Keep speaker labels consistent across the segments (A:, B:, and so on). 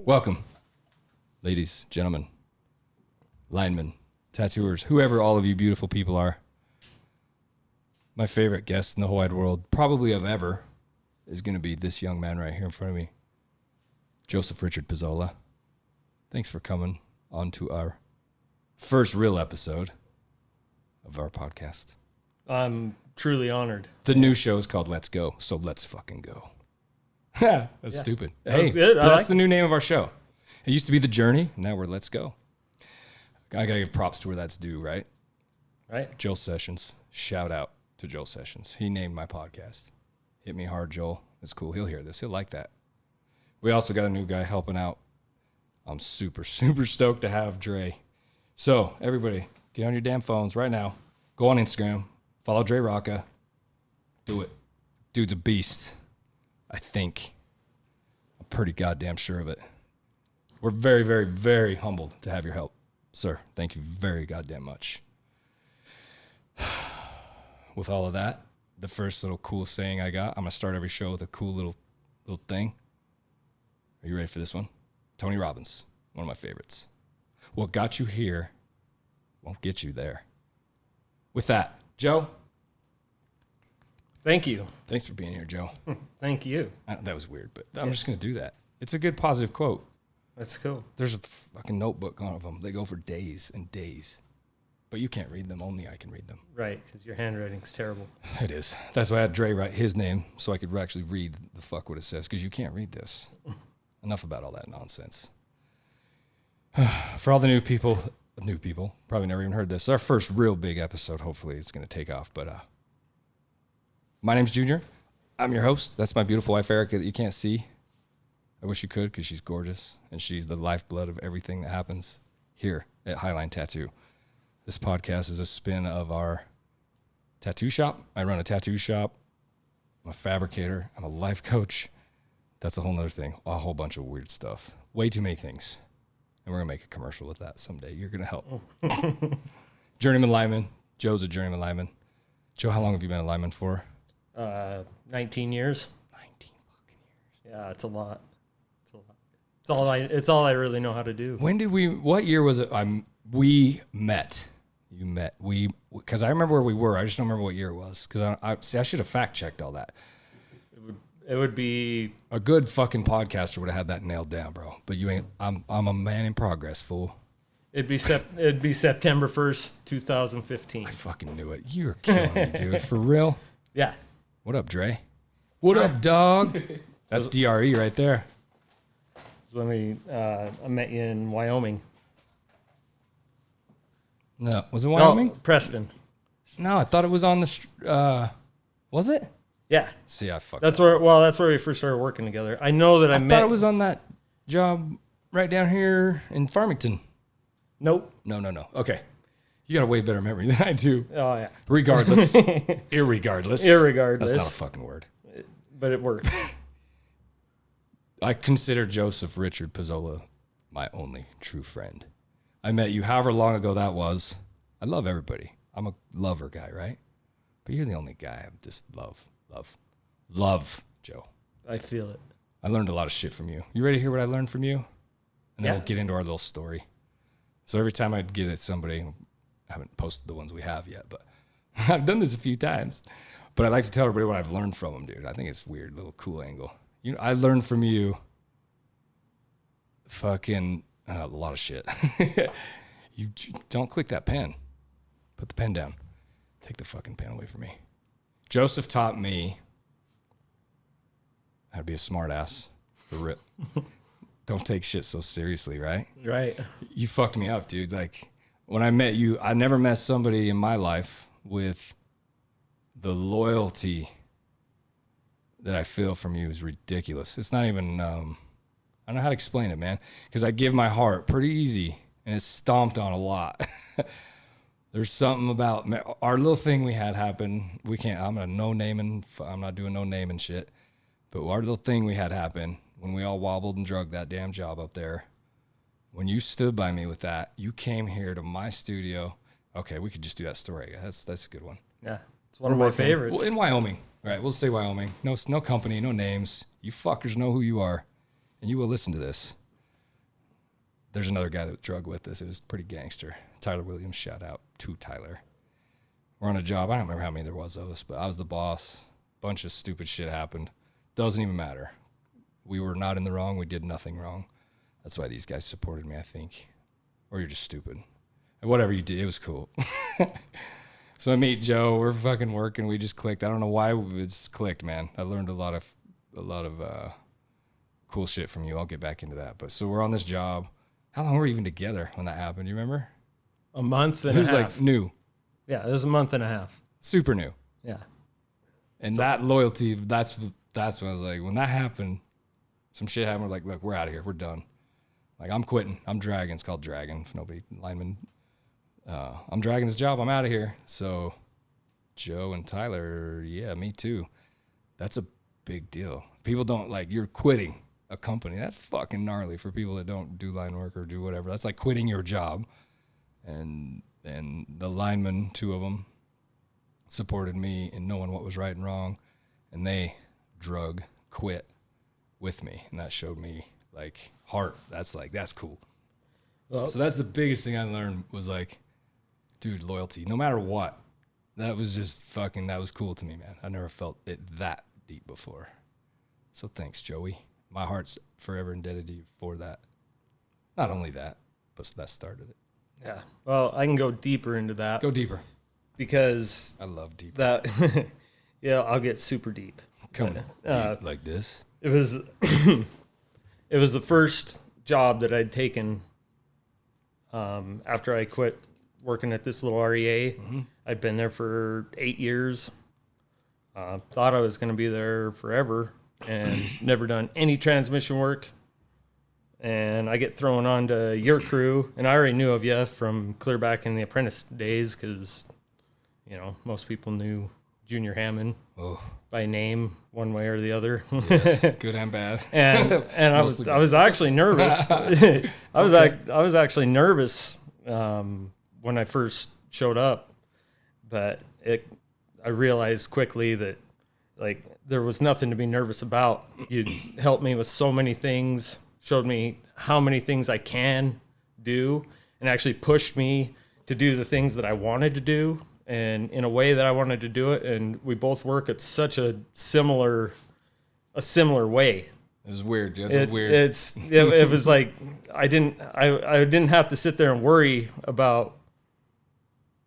A: Welcome, ladies, gentlemen, linemen, tattooers, whoever all of you beautiful people are. My favorite guest in the whole wide world, probably of ever, is going to be this young man right here in front of me, Joseph Richard Piazzola. Thanks for coming on to our first real episode of our podcast.
B: I'm truly honored.
A: The new show is called Let's Go, so let's fucking go. That's stupid.
B: That was
A: Hey,
B: good.
A: that's the new name of our show. It used to be The Journey, now we're Let's Go. I gotta give props to where that's due, right?
B: Right.
A: Joel Sessions. Shout out to Joel Sessions. He named my podcast. Hit me hard, Joel. It's cool. He'll hear this. He'll like that. We also got a new guy helping out. I'm super, super stoked to have Dre. So, everybody, get on your damn phones right now. Go on Instagram. Follow Dre Rocca. Do it. Dude's a beast. I think. I'm pretty goddamn sure of it. We're very, very, very humbled to have your help, sir. Thank you very goddamn much. With all of that, the first little cool saying I got, I'm going to start every show with a cool little thing. Are you ready for this one? Tony Robbins, one of my favorites. What got you here won't get you there. With that, Joe.
B: Thank you.
A: Thanks for being here, Joe.
B: Thank you.
A: That was weird, but I'm just going to do that. It's a good positive quote.
B: That's cool.
A: There's a fucking notebook on of them. They go for days and days. But you can't read them. Only I can read them.
B: Right, because your handwriting's terrible.
A: It is. That's why I had Dre write his name so I could actually read the fuck what it says, because you can't read this. Enough about all that nonsense. For all the new people, probably never even heard this. Our first real big episode. Hopefully it's going to take off. But my name's Junior. I'm your host. That's my beautiful wife, Erica, that you can't see. I wish you could, because she's gorgeous, and she's the lifeblood of everything that happens here at Highline Tattoo. This podcast is a spin of our tattoo shop. I run a tattoo shop. I'm a fabricator. I'm a life coach. That's a whole nother thing. A whole bunch of weird stuff. Way too many things. And we're going to make a commercial with that someday. You're going to help. Journeyman lineman. Joe's a journeyman lineman. Joe, how long have you been a lineman for?
B: 19 years.
A: 19 fucking years.
B: Yeah, it's a lot. It's all I really know how to do.
A: What year was it? We met. You met. Because I remember where we were. I just don't remember what year it was. Because I should have fact checked all that.
B: It would be
A: a good fucking podcaster would have had that nailed down, bro. But you ain't. I'm a man in progress, fool.
B: It'd be September 1st, 2015.
A: I fucking knew it. You're killing me, dude. For real?
B: Yeah.
A: What up, Dre? What up, dog? That's DRE right there.
B: It's when I met you in Wyoming.
A: No, was it Wyoming?
B: No, Preston.
A: No, I thought it was on the. Was it?
B: Yeah.
A: See, I fucked.
B: That's where we first started working together. I know that I met.
A: I thought it was on that job right down here in Farmington.
B: Nope.
A: No. Okay, you got a way better memory than I do.
B: Oh yeah.
A: Regardless, irregardless.
B: That's
A: not a fucking word.
B: But it worked.
A: I consider Joseph Richard Piazzola my only true friend. I met you however long ago that was. I love everybody. I'm a lover guy, right? But you're the only guy I just love, Joe.
B: I feel it.
A: I learned a lot of shit from you. You ready to hear what I learned from you? And then
B: Yeah.
A: we'll get into our little story. So every time I get at somebody, I haven't posted the ones we have yet, but I've done this a few times. But I like to tell everybody what I've learned from them, dude. I think it's weird, little cool angle. I learned from you fucking a lot of shit. You don't click that pen. Put the pen down. Take the fucking pen away from me. Joseph taught me how to be a smart ass. For real. Don't take shit so seriously, right?
B: Right.
A: You fucked me up, dude. Like, when I met you, I never met somebody in my life with the loyalty that I feel from you is ridiculous. It's not even, I don't know how to explain it, man. Because I give my heart pretty easy, and it's stomped on a lot. There's something about our little thing we had happen. I'm not doing no naming shit. But our little thing we had happen when we all wobbled and drugged that damn job up there. When you stood by me with that, you came here to my studio. Okay, we could just do that story. That's a good one.
B: Yeah, it's one of my favorites.
A: Well, in Wyoming. Right, we'll say Wyoming. No company, no names. You fuckers know who you are, and you will listen to this. there's another guy that drug with us. It was pretty gangster. Tyler Williams, shout out to Tyler. We're on a job. I don't remember how many there was of us, but I was the boss. Bunch of stupid shit happened. Doesn't even matter. We were not in the wrong. We did nothing wrong. That's why these guys supported me, I think. Or you're just stupid. And whatever you did, it was cool. So I meet Joe. We're fucking working. We just clicked. I don't know why it's clicked, man. I learned a lot of cool shit from you. I'll get back into that. But so we're on this job. How long were we even together when that happened? You remember?
B: A month and
A: It
B: a
A: was
B: half.
A: like new.
B: Yeah, it was a month and a half.
A: Super new.
B: Yeah.
A: And that loyalty, that's when I was like, when that happened, some shit happened. We're like, look, we're out of here. We're done. Like, I'm quitting. I'm dragging. It's called dragging. If nobody, lineman. I'm dragging this job. I'm out of here. So Joe and Tyler, yeah, me too. That's a big deal. People don't like, you're quitting a company. That's fucking gnarly for people that don't do line work or do whatever. That's like quitting your job. And the linemen, 2 of them, supported me in knowing what was right and wrong. And they quit with me. And that showed me like heart. That's cool. Well, so that's the biggest thing I learned was like, dude, loyalty, no matter what. That was just that was cool to me, man. I never felt it that deep before. So thanks, Joey. My heart's forever indebted to you for that. Not only that, but that started it.
B: Yeah. Well, I can go deeper into that.
A: Go deeper.
B: Because
A: I love deep.
B: That, yeah, I'll get super deep.
A: Come on. Like this?
B: It was, it was the first job that I'd taken after I quit working at this little REA. Mm-hmm. I'd been there for 8 years. Thought I was going to be there forever and never done any transmission work. And I get thrown onto your crew, and I already knew of you from clear back in the apprentice days because, you know, most people knew Junior Hammond by name, one way or the other.
A: Yes, good and bad.
B: and I was actually nervous. I was actually nervous when I first showed up, but I realized quickly that like there was nothing to be nervous about. You helped me with so many things, showed me how many things I can do, and actually pushed me to do the things that I wanted to do and in a way that I wanted to do it. And we both work at such a similar way.
A: It was weird.
B: It was like I didn't have to sit there and worry about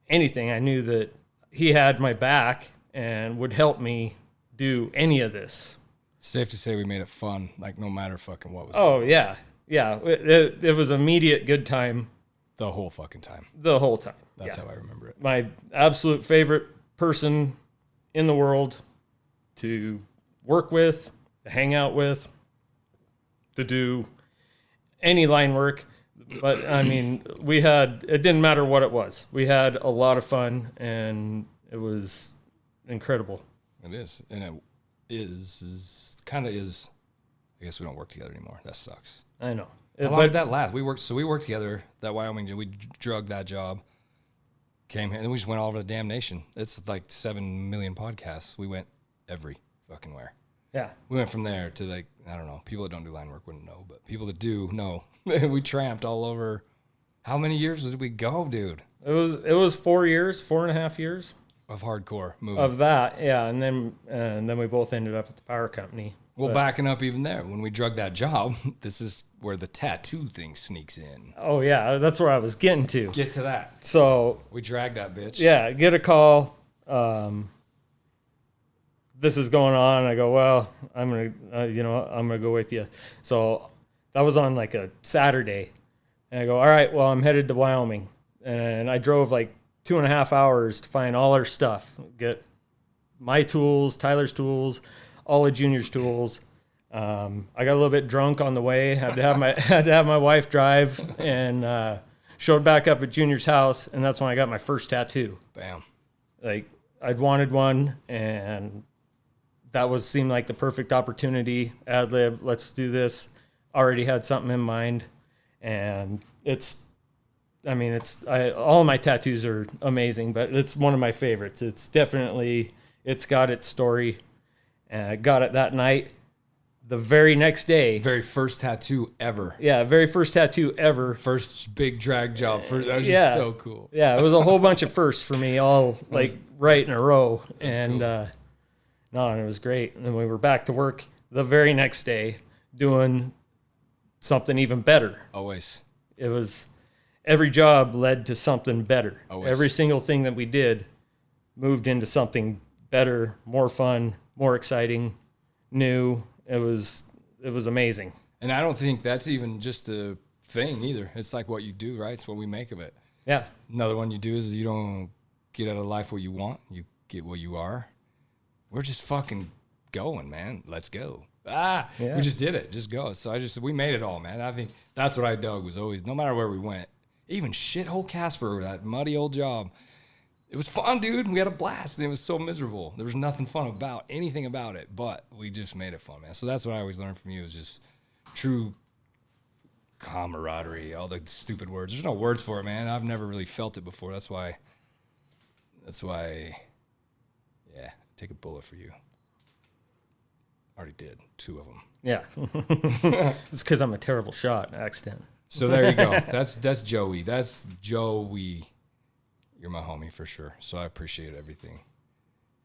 B: anything. I knew that he had my back and would help me do any of this.
A: Safe to say we made it fun, like no matter fucking what was
B: going on. Yeah. It was immediate good time.
A: The whole fucking time.
B: The whole time.
A: That's how I remember it.
B: My absolute favorite person in the world to work with, to hang out with, to do any line work. But I mean, it didn't matter what it was. We had a lot of fun and it was incredible.
A: It is. And it kind of is. I guess we don't work together anymore. That sucks.
B: I know.
A: How long did that last? We worked together, that Wyoming, we drug that job, came here, and we just went all over the damn nation. It's like 7 million podcasts. We went every fucking where.
B: Yeah.
A: We went from there to like, I don't know, people that don't do line work wouldn't know, but people that do know. We tramped all over. How many years did we go, dude?
B: It was 4.5 years.
A: Of hardcore moving.
B: Of that, yeah. And then we both ended up at the power company.
A: Well, backing up even there, when we drug that job, this is where the tattoo thing sneaks in.
B: Oh, yeah, that's where I was getting to.
A: Get to that.
B: So
A: we dragged that bitch.
B: Yeah, get a call. This is going on. I go, well, I'm gonna go with you. So that was on like a Saturday, and I go, all right, well, I'm headed to Wyoming, and I drove like 2.5 hours to find all our stuff, get my tools, Tyler's tools, all of Junior's tools. I got a little bit drunk on the way. Had to have my wife drive, and showed back up at Junior's house, and that's when I got my first tattoo.
A: Bam!
B: Like I'd wanted one, and that seemed like the perfect opportunity. Ad lib, let's do this. Already had something in mind, and all of my tattoos are amazing, but it's one of my favorites. It's got its story. And I got it that night. the very next day.
A: Very first tattoo ever.
B: Yeah, very first tattoo ever.
A: First big drag job. That was just so cool.
B: Yeah, it was a whole bunch of firsts for me, all like right in a row. And
A: cool.
B: and it was great. And then we were back to work the very next day doing something even better.
A: Always.
B: It was every job led to something better.
A: Always.
B: Every single thing that we did moved into something better, more fun, more exciting, new. It was amazing.
A: And I don't think that's even just a thing either. It's like what you do, right? It's what we make of it.
B: Yeah.
A: Another one you do is you don't get out of life what you want. You get what you are. We're just fucking going, man. Let's go. We just did it. Just go. So we made it all, man. I think that's what I dug was always, no matter where we went, even shithole Casper, that muddy old job. It was fun, dude. We had a blast, and it was so miserable. There was nothing fun about anything about it, but we just made it fun, man. So that's what I always learned from you is just true camaraderie, all the stupid words. There's no words for it, man. I've never really felt it before. That's why, yeah, take a bullet for you. Already did, 2 of them.
B: Yeah. It's because I'm a terrible shot, accident.
A: So there you go. That's Joey. That's Joey. You're my homie for sure. So I appreciate everything.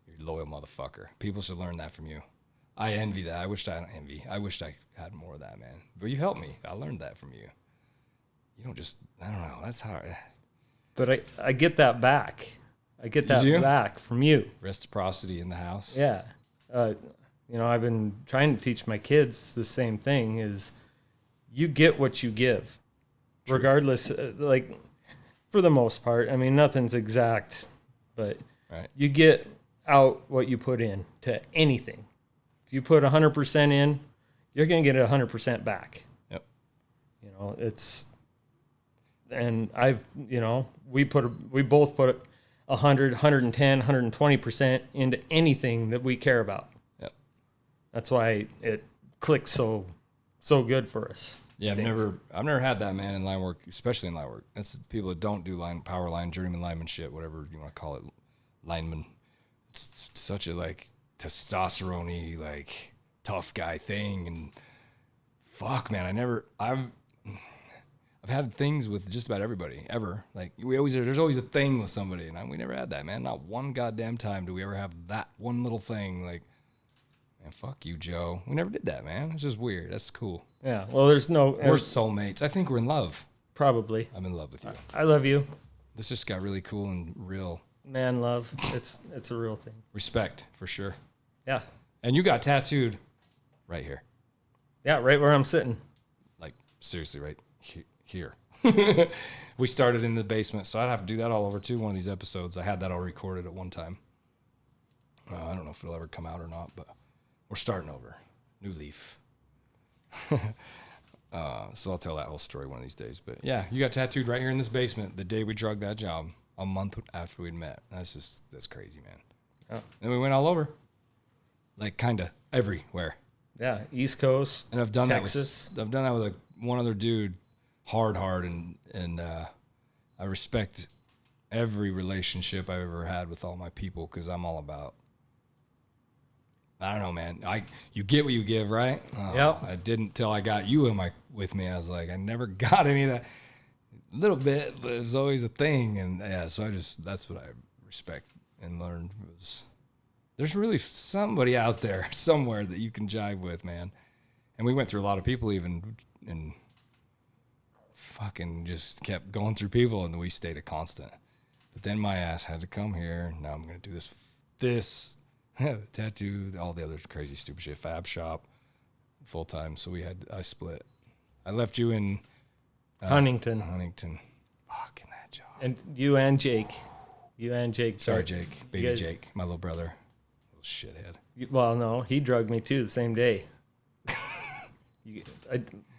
A: You're a loyal motherfucker. People should learn that from you. I envy that. I wished I had more of that, man. But you helped me. I learned that from you. You don't just, I don't know. That's hard.
B: But I get that back. I get that back from you.
A: Reciprocity in the house.
B: Yeah. I've been trying to teach my kids the same thing is you get what you give. True. Regardless, for the most part. I mean, nothing's exact, but you get out what you put in to anything. If you put 100% in, you're going to get 100% back.
A: Yep.
B: We both put 100, 110, 120% into anything that we care about.
A: Yep.
B: That's why it clicks so good for us.
A: Yeah, I've never had that, man, in line work, especially in line work. That's the people that don't do power line, journeyman lineman shit, whatever you want to call it, lineman. It's such a testosterone-y, tough guy thing, and fuck, man, I've had things with just about everybody ever. There's always a thing with somebody, and we never had that, man. Not one goddamn time do we ever have that one little thing. Man, fuck you, Joe. We never did that, man. It's just weird. That's cool.
B: Yeah. Well, we're
A: soulmates. I think we're in love.
B: Probably.
A: I'm in love with you.
B: I love you.
A: This just got really cool and real.
B: Man, love. It's a real thing.
A: Respect, for sure.
B: Yeah.
A: And you got tattooed right here.
B: Yeah, right where I'm sitting.
A: Seriously, right here. We started in the basement, so I'd have to do that all over too, one of these episodes. I had that all recorded at one time. I don't know if it'll ever come out or not, but we're starting over. New leaf. So I'll tell that whole story one of these days. But yeah, you got tattooed right here in this basement the day we drug that job, a month after we'd met. That's crazy, man.
B: Yeah.
A: Then we went all over, kind of everywhere.
B: Yeah, East Coast,
A: and I've done
B: Texas.
A: I've done that with one other dude, hard, and I respect every relationship I've ever had with all my people because I'm all about. I don't know, man. You get what you give, right?
B: Yep.
A: I didn't till I got you with me. I was like, I never got any of that. A little bit, but it was always a thing, and yeah. So that's what I respect and learned was there's really somebody out there somewhere that you can jive with, man. And we went through a lot of people even, and fucking just kept going through people, and we stayed a constant. But then my ass had to come here. Now I'm gonna do this. Tattoo, all the other crazy stupid shit, fab shop, full time. So I split. I left you in
B: Huntington.
A: Fucking that job.
B: And you and Jake.
A: Sorry, Jake. Baby Jake, my little brother. Little shithead.
B: Well, no, he drugged me too the same day.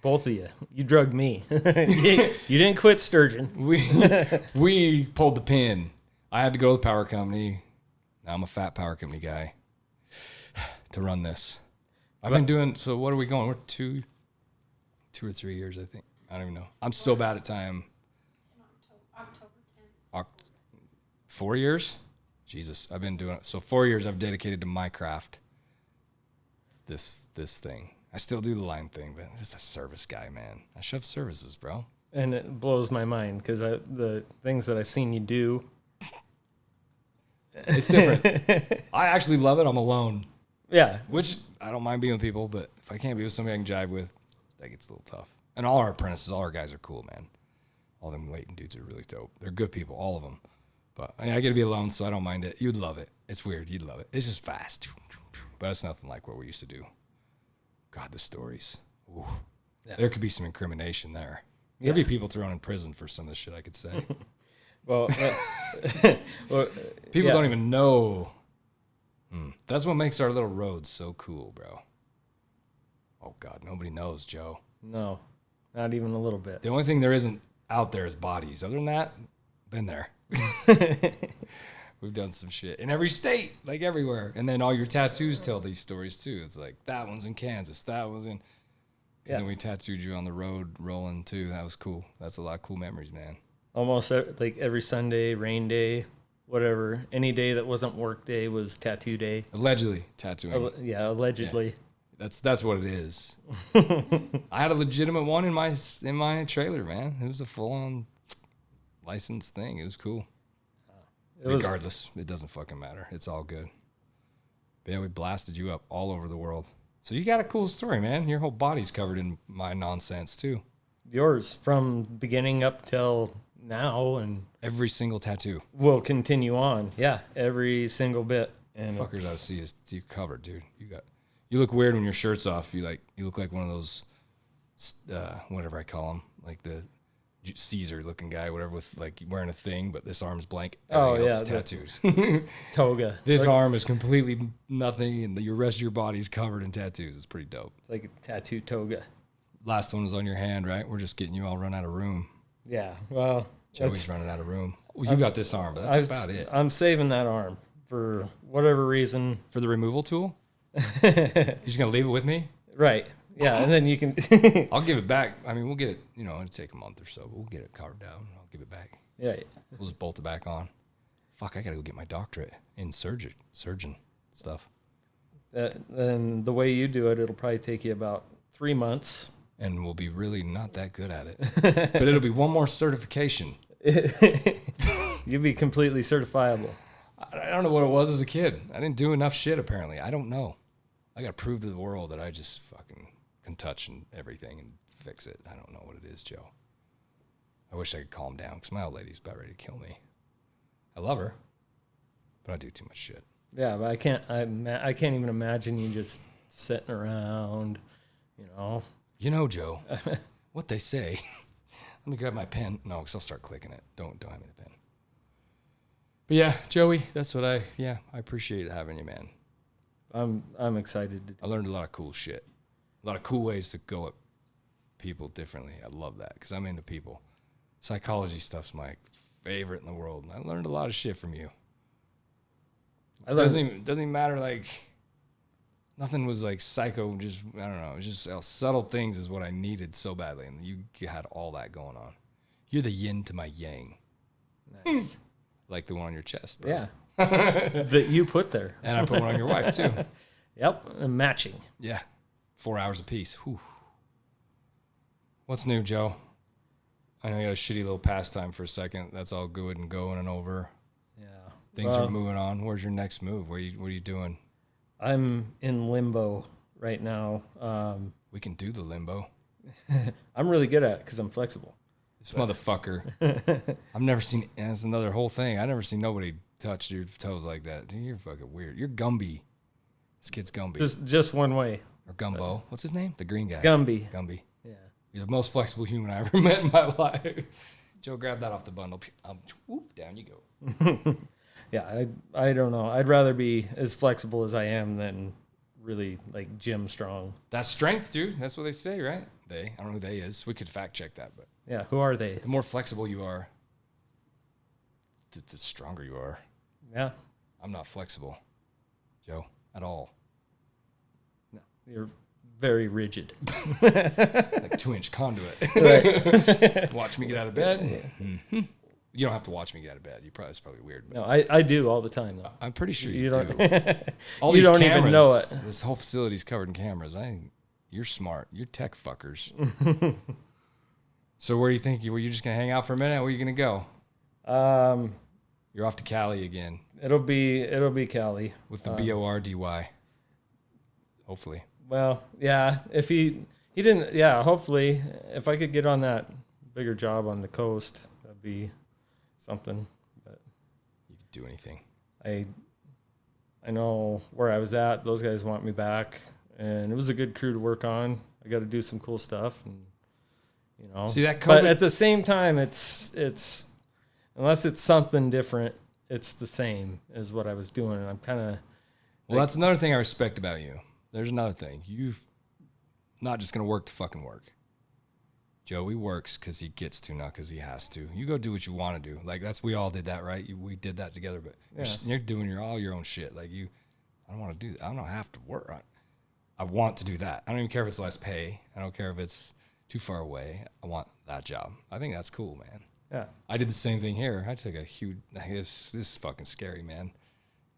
B: Both of you. You drugged me. You didn't quit Sturgeon.
A: We pulled the pin. I had to go to the power company. Now I'm a fat power company guy to run this. I've been doing, so what are we going? We're 2 or 3 years, I think. I don't even know. I'm so bad at time.
C: October 10th.
A: 4 years? Jesus, I've been doing it. So 4 years I've dedicated to my craft. This thing. I still do the line thing, but this is a service guy, man. I shove services, bro.
B: And it blows my mind because the things that I've seen you do.
A: It's different. I actually love it. I'm alone.
B: Yeah.
A: Which I don't mind being with people, but if I can't be with somebody I can jive with, that gets a little tough. And all our apprentices, all our guys are cool, man. All them Leighton dudes are really dope. They're good people, all of them. But I get to be alone, so I don't mind it. You'd love it. It's weird. You'd love it. It's just fast. But it's nothing like what we used to do. God, the stories. Ooh. Yeah. There could be some incrimination there. There'd be people thrown in prison for some of the shit I could say.
B: Well,
A: people don't even know. That's what makes our little roads so cool, bro. Oh, God, nobody knows, Joe.
B: No, not even a little bit.
A: The only thing there isn't out there is bodies. Other than that, been there. We've done some shit in every state, like everywhere. And then all your tattoos tell these stories, too. It's like, that one's in Kansas, that one's in... Because then we tattooed you on the road rolling, too. That was cool. That's a lot of cool memories, man.
B: Almost like every Sunday, rain day, whatever. Any day that wasn't work day was tattoo day.
A: Allegedly tattooing.
B: Allegedly.
A: Yeah. That's what it is. I had a legitimate one in my trailer, man. It was a full-on licensed thing. It was cool. Regardless, it doesn't fucking matter. It's all good. But yeah, we blasted you up all over the world. So you got a cool story, man. Your whole body's covered in my nonsense, too.
B: Yours, from beginning up till now, and
A: every single tattoo
B: will continue on. Yeah, every single bit. And
A: fuckers I see is you covered, dude. You look weird when your shirt's off. You look like one of those whatever I call them, like the Caesar looking guy, whatever, with like wearing a thing, but this arm's blank. Everything else is tattooed.
B: Toga.
A: This arm is completely nothing, and the rest of your body's covered in tattoos. It's pretty dope.
B: It's like a tattoo toga.
A: Last one was on your hand, right? We're just getting you all run out of room.
B: Yeah, well,
A: Joey's running out of room. Well, you got this arm, but that's about it.
B: I'm saving that arm for whatever reason.
A: For the removal tool? You're just gonna leave it with me?
B: Right. Yeah, and then you can...
A: I'll give it back. I mean, we'll get it, it'll take a month or so, but we'll get it carved out, and I'll give it back.
B: Yeah.
A: We'll just bolt it back on. Fuck, I gotta go get my doctorate in surgeon stuff.
B: Then the way you do it, it'll probably take you about 3 months.
A: And we'll be really not that good at it. But it'll be one more certification.
B: You'll be completely certifiable.
A: I don't know what it was as a kid. I didn't do enough shit, apparently. I don't know. I got to prove to the world that I just fucking can touch and everything and fix it. I don't know what it is, Joe. I wish I could calm down because my old lady's about ready to kill me. I love her, but I do too much shit.
B: Yeah, but I can't even imagine you just sitting around,
A: Joe, what they say. Let me grab my pen. No, because I'll start clicking it. Don't hand me the pen. But yeah, Joey, that's what I appreciate having you, man.
B: I'm excited.
A: I learned a lot of cool shit. A lot of cool ways to go at people differently. I love that because I'm into people. Psychology stuff's my favorite in the world. And I learned a lot of shit from you. It doesn't even matter, like, nothing was like psycho, just, I don't know, just subtle things is what I needed so badly. And you had all that going on. You're the yin to my yang.
B: Nice.
A: Like the one on your chest, bro.
B: Yeah. That you put there.
A: And I put one on your wife, too.
B: Yep, and matching.
A: Yeah. 4 hours apiece. Whew. What's new, Joe? I know you had a shitty little pastime for a second. That's all good and going and over.
B: Yeah.
A: Things are moving on. Where's your next move? What are you doing?
B: I'm in limbo right now.
A: We can do the limbo.
B: I'm really good at it because I'm flexible.
A: This motherfucker. I've never seen, and that's another whole thing. I've never seen nobody touch your toes like that. Dude, you're fucking weird. You're Gumby. This kid's Gumby.
B: Just one way.
A: Or Gumbo. What's his name? The green guy.
B: Gumby.
A: Yeah. You're the most flexible human I ever met in my life. Joe, grab that off the bundle. Whoop, down you go.
B: Yeah, I don't know. I'd rather be as flexible as I am than really like gym strong.
A: That's strength, dude. That's what they say, right? I don't know who they is. We could fact check that, but
B: yeah, who are they?
A: The more flexible you are, the stronger you are.
B: Yeah.
A: I'm not flexible, Joe, at all.
B: No, you're very rigid.
A: Like 2-inch conduit.
B: Right.
A: Watch me get out of bed. Yeah. Mm-hmm. You don't have to watch me get out of bed. It's probably weird. But
B: no, I do all the time, though.
A: I'm pretty sure you
B: don't,
A: do. All
B: you
A: these
B: don't
A: cameras,
B: even know it.
A: This whole facility's covered in cameras. You're smart. You're tech fuckers. So where do you think were you just gonna hang out for a minute? Where are you gonna go? You're off to Cali again.
B: It'll be Cali
A: with the BORDY. Hopefully.
B: Well, yeah. If he didn't, yeah. Hopefully, if I could get on that bigger job on the coast, that'd be something. But
A: you could do anything.
B: I know where I was at. Those guys want me back, and it was a good crew to work on. I got to do some cool stuff, and
A: See that COVID?
B: But at the same time, it's unless it's something different, it's the same as what I was doing. And I'm kind of
A: well. That's another thing I respect about you. There's another thing. You've not just gonna work to fucking work. Joey works because he gets to, not because he has to. You go do what you want to do. Like we all did that, right? We did that together. But you're doing all your own shit. Like I don't want to do that. I don't have to work. I want to do that. I don't even care if it's less pay. I don't care if it's too far away. I want that job. I think that's cool, man.
B: Yeah.
A: I did the same thing here. I took a huge. This is fucking scary, man.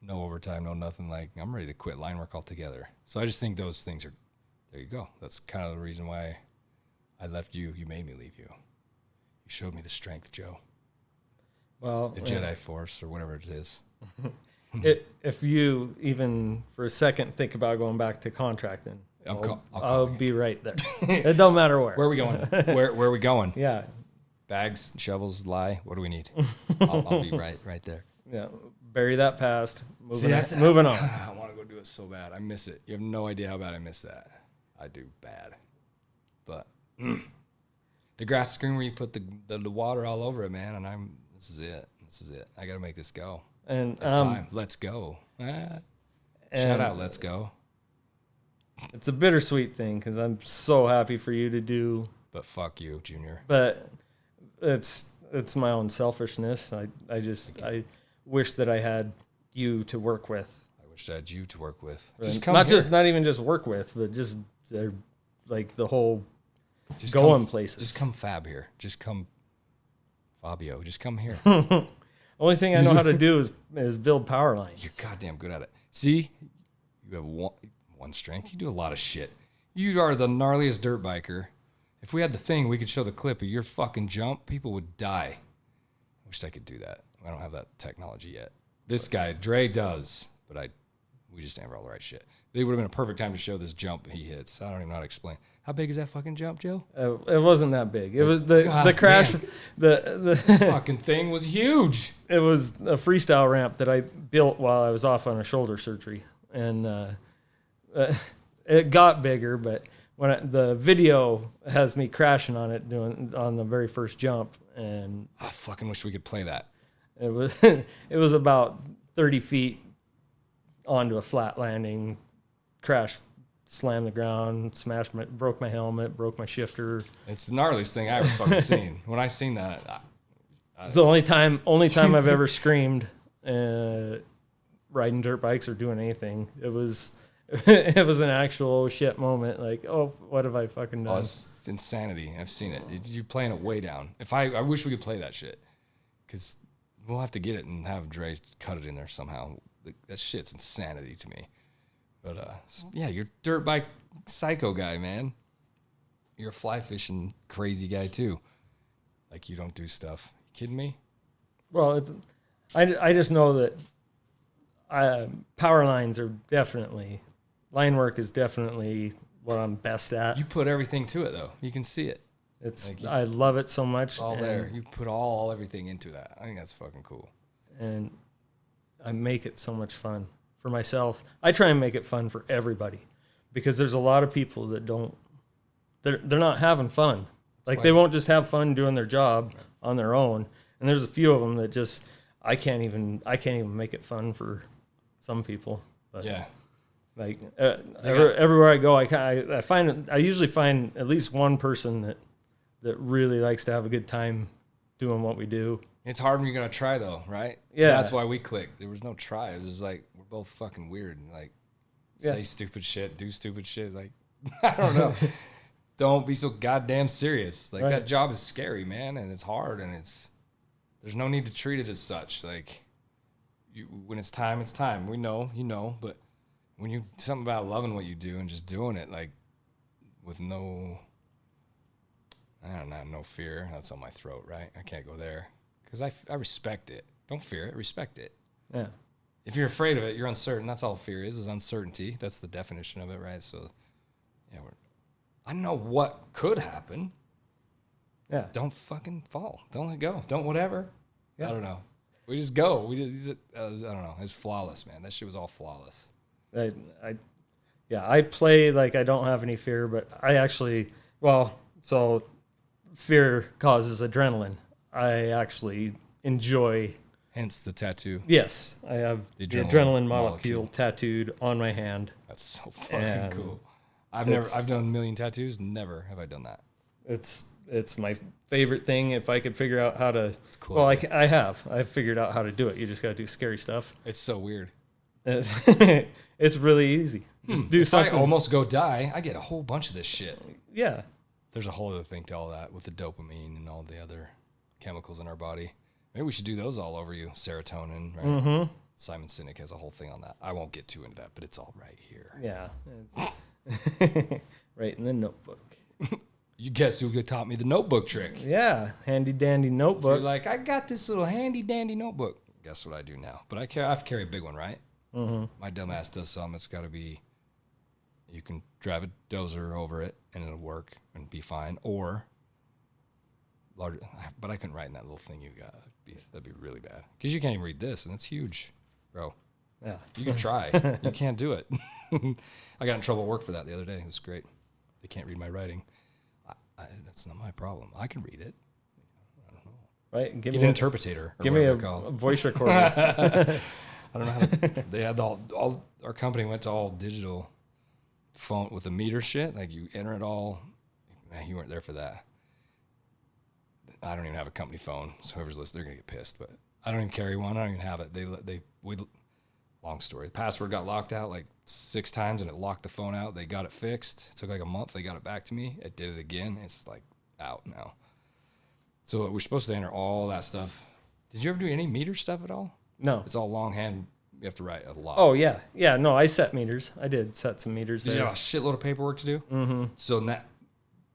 A: No overtime, no nothing. Like I'm ready to quit line work altogether. So I just think those things are. There you go. That's kind of the reason why I left you. You made me leave you. You showed me the strength, Joe.
B: Well,
A: the Jedi Force or whatever it is.
B: If you even for a second think about going back to contracting, I'll be right there. It don't matter where.
A: Where are we going? Where are we going?
B: Yeah.
A: Bags, shovels, lie. What do we need? I'll be right there.
B: Yeah. Bury that past. Moving on.
A: I want to go do it so bad. I miss it. You have no idea how bad I miss that. I do bad. But the grass is green where you put the water all over it, man. And this is it. I got to make this go.
B: And
A: it's time. Let's go. Shout out. Let's go.
B: It's a bittersweet thing because I'm so happy for you to do.
A: But fuck you, Junior.
B: But it's my own selfishness. I wish that I had you to work with.
A: I wish I had you to work with.
B: Not even just work with, but just like the whole going places.
A: Just come Fab here. Just come Fabio. Just come here.
B: Only thing I know how to do is build power lines.
A: You're goddamn good at it. See, you have one strength. You do a lot of shit. You are the gnarliest dirt biker. If we had the thing, we could show the clip of your fucking jump. People would die. I wish I could do that. I don't have that technology yet. This guy, Dre, does, but we just never all the right shit. It would have been a perfect time to show this jump he hits. I don't even know how to explain. How big is that fucking jump, Joe?
B: It wasn't that big. It was the crash. The
A: fucking thing was huge.
B: It was a freestyle ramp that I built while I was off on a shoulder surgery, and it got bigger. But when the video has me crashing on it on the very first jump, and
A: I fucking wish we could play that.
B: It was about 30 feet onto a flat landing, crash, slammed the ground, broke my helmet, broke my shifter.
A: It's the gnarliest thing I ever fucking seen. When I seen that,
B: it's the only time I've ever screamed riding dirt bikes or doing anything. It was an actual shit moment. Like, oh, what have I fucking done?
A: Oh, it's insanity. I've seen it. You're playing it way down. I wish we could play that shit, because we'll have to get it and have Dre cut it in there somehow. That shit's insanity to me. But yeah, you're dirt bike psycho guy, man. You're a fly fishing crazy guy too. Like, you don't do stuff. You kidding me?
B: Well, I just know that power lines are definitely, line work is definitely what I'm best at.
A: You put everything to it though. You can see it.
B: I love it so much.
A: All there. You put everything into that. I think that's fucking cool.
B: And I make it so much fun for myself. I try and make it fun for everybody, because there's a lot of people that they're not having fun. Like, they won't just have fun doing their job on their own. And there's a few of them that just, I can't even make it fun for some people. But
A: yeah.
B: Like everywhere I go, I usually find at least one person that really likes to have a good time doing what we do.
A: It's hard when you're going to try, though, right?
B: Yeah.
A: That's why we clicked. There was no try. It was just like, we're both fucking weird. And like, say stupid shit, do stupid shit. Like, I don't know. Don't be so goddamn serious. Like, that job is scary, man. And it's hard. And there's no need to treat it as such. Like, when it's time, it's time. We know, but when something about loving what you do and just doing it, like, with no, I don't know, no fear. That's on my throat, right? I can't go there because I respect it. Don't fear it, respect it.
B: Yeah.
A: If you're afraid of it, you're uncertain. That's all fear is uncertainty. That's the definition of it, right? So, yeah, I know what could happen.
B: Yeah.
A: Don't fucking fall. Don't let go. Don't whatever.
B: Yeah.
A: I don't know. We just go. I don't know. It's flawless, man. That shit was all flawless.
B: I play like I don't have any fear, but I actually, so fear causes adrenaline. I actually enjoy.
A: Hence the tattoo.
B: Yes, I have the adrenaline molecule tattooed on my hand.
A: That's so fucking cool. I've done a million tattoos. Never have I done that.
B: It's my favorite thing. If I could figure out how to,
A: cool.
B: well, I've figured out how to do it. You just got to do scary stuff.
A: It's so weird.
B: It's really easy. Just do something.
A: I almost go die. I get a whole bunch of this shit.
B: Yeah.
A: There's a whole other thing to all that with the dopamine and all the other chemicals in our body. Maybe we should do those all over you. Serotonin, right? Mm-hmm. Simon Sinek has a whole thing on that. I won't get too into that, but it's all right here.
B: Yeah. Right in the notebook.
A: You guess who taught me the notebook trick?
B: Yeah. Handy dandy notebook.
A: You're like, I got this little handy dandy notebook. Guess what I do now? But I have to carry a big one, right? Mm-hmm. My dumb ass does something. It's got to be, you can drive a dozer over it and it'll work and be fine. Or larger, but I couldn't write in that little thing you got. That'd be really bad. Because you can't even read this, and it's huge, bro.
B: Yeah.
A: You can try. You can't do it. I got in trouble at work for that the other day. It was great. They can't read my writing. That's not my problem. I can read it. I don't know.
B: Right?
A: Get an interpretator.
B: Give me a voice recorder.
A: I don't know how to, they had all our company went to all digital phone with the meter shit. Like you enter it all. Man, you weren't there for that. I don't even have a company phone, so whoever's listening, they're gonna get pissed. But I don't even carry one. I don't even have it. Long story. The password got locked out like 6 times, and it locked the phone out. They got it fixed. It took like a month. They got it back to me. It did it again. It's like out now. So we're supposed to enter all that stuff. Did you ever do any meter stuff at all?
B: No.
A: It's all longhand. You have to write a lot.
B: Oh yeah, yeah. No, I set meters. I did set some meters.
A: Did
B: there.
A: you have a shitload of paperwork to do? Mm-hmm. So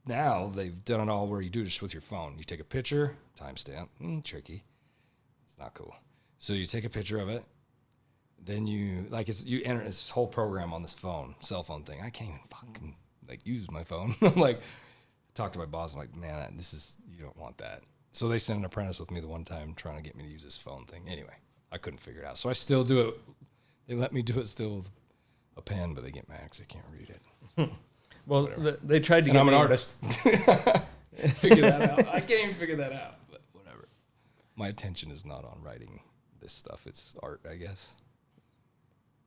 A: now they've done it all where you do just with your phone. You take a picture, timestamp, tricky. It's not cool. So you take a picture of it, then you enter this whole program on this cell phone thing. I can't even fucking use my phone. I'm like, talk to my boss. I'm like, man, you don't want that. So they sent an apprentice with me the one time trying to get me to use this phone thing. Anyway, I couldn't figure it out. So I still do it. They let me do it still with a pen, but they get mad because I can't read it.
B: Well, they tried to
A: and
B: get
A: I'm
B: me.
A: an artist. Figure that out. I can't even figure that out, but whatever. My attention is not on writing this stuff. It's art, I guess.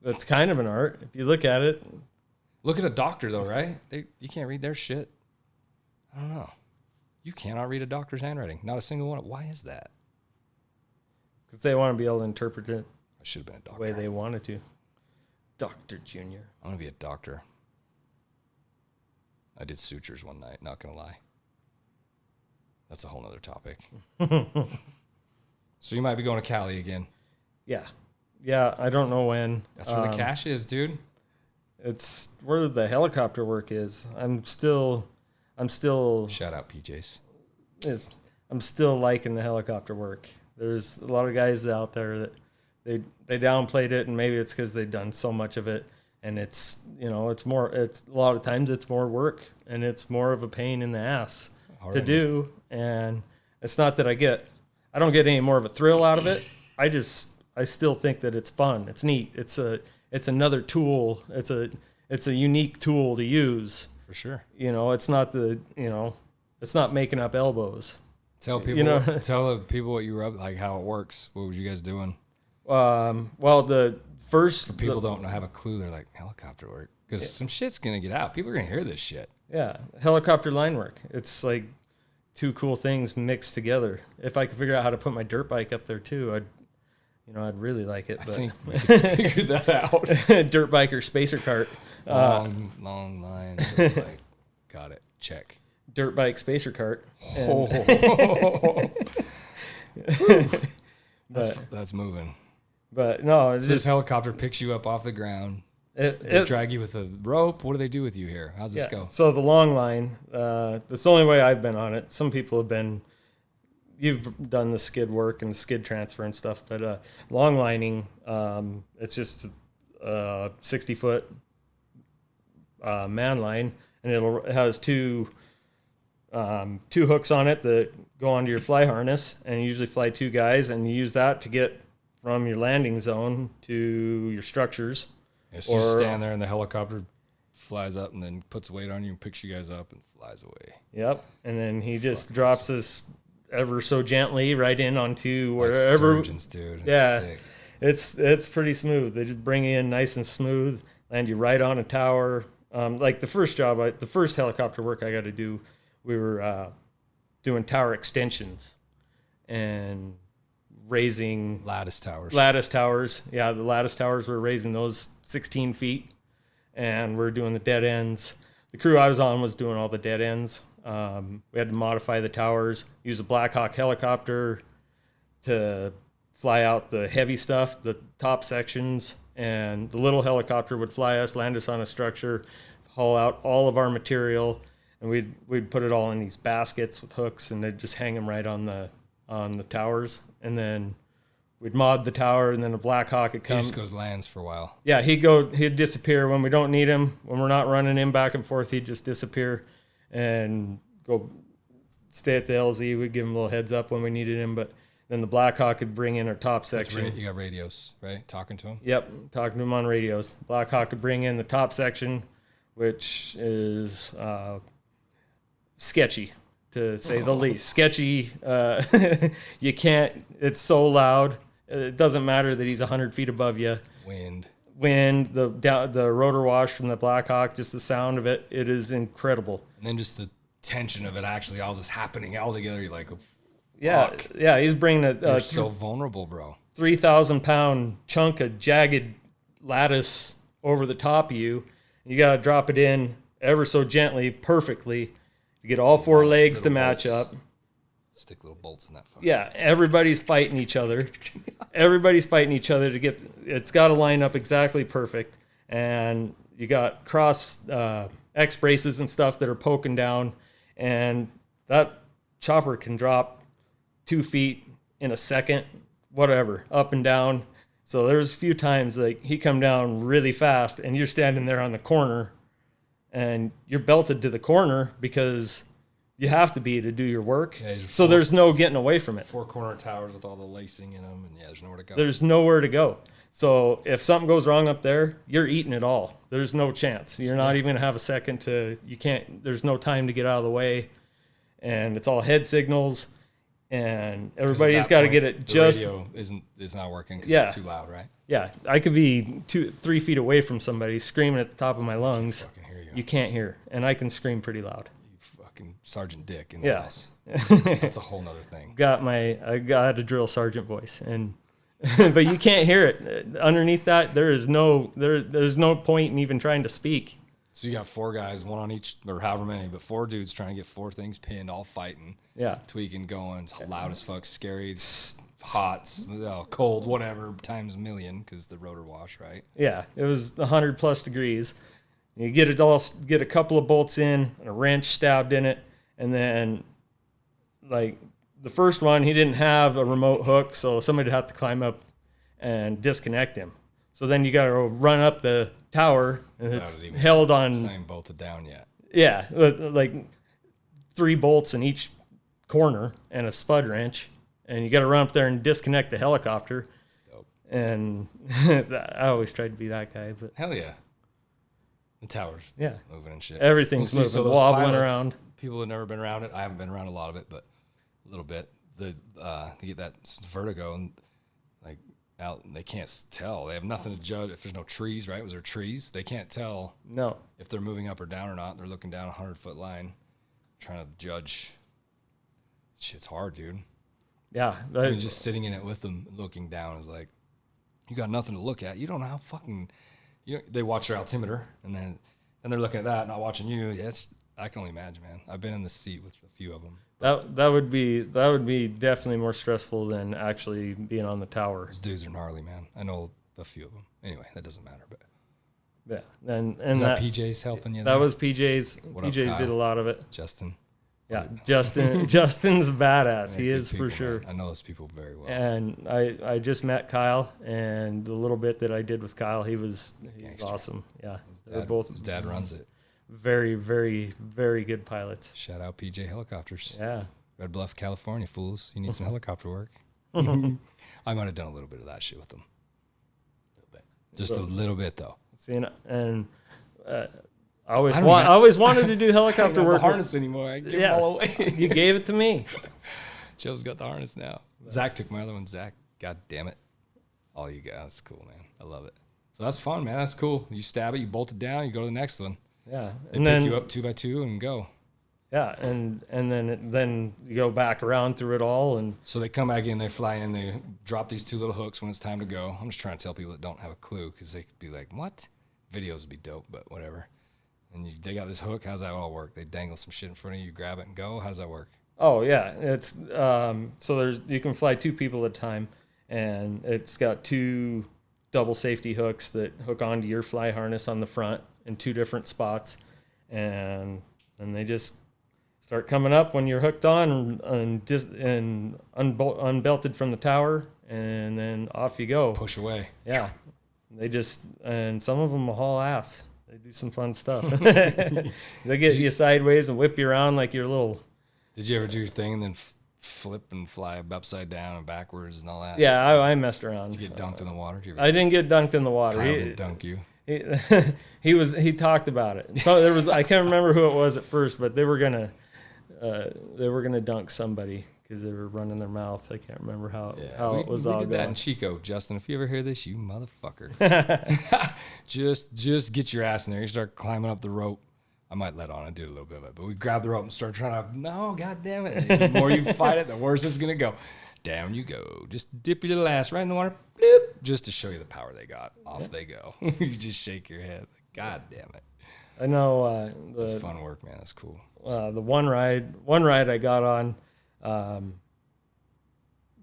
B: That's kind of an art if you look at it.
A: Look at a doctor, though, right? You can't read their shit. I don't know. You cannot read a doctor's handwriting. Not a single one. Why is that?
B: Because they want to be able to interpret it
A: I should have been a doctor.
B: the way they wanted to. Dr. Junior.
A: I'm going to be a doctor. I did sutures one night, not going to lie. That's a whole nother topic. So you might be going to Cali again.
B: Yeah. Yeah, I don't know when.
A: That's where the cash is, dude.
B: It's where the helicopter work is. I'm still
A: Shout out PJs.
B: I'm still liking the helicopter work. There's a lot of guys out there that they downplayed it, and maybe it's because they've done so much of it, and it's a lot of times it's more work, and it's more of a pain in the ass to do. And it's not that I don't get any more of a thrill out of it. I still think that it's fun. It's neat. It's another tool. It's a unique tool to use.
A: For sure.
B: It's not it's not making up elbows.
A: Tell people tell people what you were up, like how it works. What was you guys doing?
B: Well, the first
A: For people don't have a clue, they're like, helicopter work. Because some shit's gonna get out. People are gonna hear this shit.
B: Yeah, helicopter line work. It's like 2 cool things mixed together. If I could figure out how to put my dirt bike up there too, I'd really like it. But
A: I think we could figure that out.
B: Dirt bike or spacer cart.
A: Long line. Like, got it. Check.
B: Dirt bike spacer cart.
A: That's moving.
B: But no, it's
A: So this helicopter picks you up off the ground, They drag you with a rope. What do they do with you here? How's this go?
B: So the long line, that's the only way I've been on it. Some people have been, you've done the skid work and the skid transfer and stuff, but long lining, it's just a 60-foot man line, and it has two hooks on it that go onto your fly harness, and you usually fly 2 guys, and you use that to get from your landing zone to your structures.
A: Yeah, so you stand there and the helicopter flies up and then puts weight on you and picks you guys up and flies away.
B: Yep. And then he just drops us ever so gently right in onto wherever.
A: Like surgeons, dude.
B: It's pretty smooth. They just bring you in nice and smooth, land you right on a tower. Like the first helicopter work I got to do, we were doing tower extensions and raising
A: lattice towers.
B: Yeah, the lattice towers, we're raising those 16 feet, and we're doing the dead ends. The crew I was on was doing all the dead ends. We had to modify the towers, use a Black Hawk helicopter to fly out the heavy stuff, the top sections, and the little helicopter would fly us, land us on a structure, haul out all of our material, and we'd put it all in these baskets with hooks, and they'd just hang them right on the towers, and then we'd mod the tower, and then the Black Hawk would come.
A: He just goes lands for a while.
B: Yeah, he'd disappear when we don't need him. When we're not running him back and forth, he'd just disappear and go stay at the LZ. We'd give him a little heads up when we needed him, but then the Black Hawk could bring in our top section.
A: You got radios, right? Talking to him?
B: Yep, talking to him on radios. Black Hawk could bring in the top section, which is sketchy, to say the least. Sketchy. You can't. It's so loud. It doesn't matter that he's 100 feet above you.
A: Wind.
B: The rotor wash from the Black Hawk, just the sound of it. It is incredible.
A: And then just the tension of it actually all just happening all together. You're like, oh, fuck.
B: Yeah. He's bringing
A: You're so vulnerable, bro.
B: 3,000-pound chunk of jagged lattice over the top of you. You got to drop it in ever so gently, perfectly. You get all 4 legs to match up.
A: Stick little bolts in that phone.
B: Yeah, everybody's fighting each other. To get, it's got to line up exactly perfect. And you got cross X braces and stuff that are poking down. And that chopper can drop 2 feet in a second, whatever, up and down. So there's a few times like he come down really fast and you're standing there on the corner and you're belted to the corner because you have to be to do your work. Yeah, so there's no getting away from it.
A: 4 corner towers with all the lacing in them, and there's nowhere to go.
B: There's nowhere to go. So if something goes wrong up there, you're eating it all. There's no chance. You're not even going to have a second to, there's no time to get out of the way. And it's all head signals. And everybody's got to get it just.
A: The radio is not working because it's too loud, right?
B: Yeah. I could be 2-3 feet away from somebody screaming at the top of my lungs. You can't hear. And I can scream pretty loud.
A: Fucking Sergeant Dick in the house. That's a whole nother thing. I got a drill sergeant voice, and but you can't hear it. Underneath that, there's no point in even trying to speak. So you got 4 guys, 1 on each, or however many, but 4 dudes trying to get 4 things pinned, all fighting.
B: Yeah.
A: Tweaking, going, it's loud as fuck, scary, it's hot, cold, whatever, times a million, because the rotor wash, right?
B: Yeah, it was 100+ degrees. You get a couple of bolts in, and a wrench stabbed in it, and then, like, the first one, he didn't have a remote hook, so somebody would have to climb up and disconnect him. So then you got to run up the tower, and it's held on.
A: It's not even bolted down yet.
B: Yeah, like 3 bolts in each corner and a spud wrench, and you got to run up there and disconnect the helicopter. That's dope. And I always tried to be that guy, but
A: hell yeah. The tower's moving and shit.
B: Everything's moving, so wobbling pilots, around.
A: People have never been around it. I haven't been around a lot of it, but a little bit. They get that vertigo and like out, and they can't tell. They have nothing to judge. If there's no trees, right? Was there trees? They can't tell.
B: No.
A: If they're moving up or down or not. They're looking down a 100-foot line, trying to judge. Shit's hard, dude.
B: Yeah.
A: I mean, just sitting in it with them, looking down is like, you got nothing to look at. You don't know how fucking. They watch their altimeter, and then they're looking at that, not watching you. Yeah, I can only imagine, man. I've been in the seat with a few of them.
B: That would be definitely more stressful than actually being on the tower.
A: Those dudes are gnarly, man. I know a few of them. Anyway, that doesn't matter. But
B: Yeah, and
A: Is that PJ's helping you?
B: That
A: there?
B: was PJ's.
A: What up,
B: PJ's
A: Kyle?
B: did a lot of it.
A: Justin.
B: Yeah, Justin's a badass. He
A: Good
B: is
A: people,
B: for sure.
A: man. I know those people very well.
B: And I just met Kyle, and the little bit that I did with Kyle, he was
A: Gangster.
B: awesome. Yeah,
A: His dad runs it.
B: very, very, very good pilots.
A: Shout out PJ Helicopters.
B: Yeah.
A: Red Bluff, California, fools. You need some helicopter work. I might have done a little bit of that shit with them. Just a little bit, though.
B: See, and I always wanted to do helicopter
A: I don't
B: work.
A: have the harness anymore. I give them all away.
B: You gave it to me.
A: Joe's got the harness now. Zach took my other one. Zach, god damn it. All you got. That's cool, man. I love it. So that's fun, man. That's cool. You stab it, you bolt it down, you go to the next one.
B: Yeah,
A: They pick you up 2x2 and go.
B: Yeah, and then you go back around through it all, and
A: So they come back in, they fly in, they drop these two little hooks when it's time to go. I'm just trying to tell people that don't have a clue because they could be like, what? Videos would be dope, but whatever. And they got this hook. How's that all work? They dangle some shit in front of you, grab it and go. How does that work?
B: oh yeah, it's so you can fly 2 people at a time, and it's got 2 double safety hooks that hook onto your fly harness on the front in 2 different spots, and they just start coming up when you're hooked on and unbelted from the tower, and then off you go.
A: Push away.
B: Yeah, and some of them will haul ass. They do some fun stuff. They get you sideways and whip you around like you're little.
A: Did you ever do your thing and then flip and fly upside down and backwards and all that?
B: Yeah, I messed around.
A: Did you get dunked in the water? Did you ever
B: I didn't get dunked in the water.
A: Kyle didn't dunk you?
B: He talked about it. So there was, I can't remember who it was at first, but they were gonna dunk somebody because they were running their mouth. I can't remember how it was all
A: we did that in
B: going.
A: Chico. Justin, if you ever hear this, you motherfucker. just get your ass in there. You start climbing up the rope. I might let on. I did a little bit of it, but we grab the rope and start trying to. No, god damn it! The more you fight it, the worse it's gonna go. Down you go. Just dip your little ass right in the water, bloop, just to show you the power they got. Off they go. You just shake your head. God damn it!
B: I know.
A: That's fun work, man. That's cool.
B: The one ride I got on,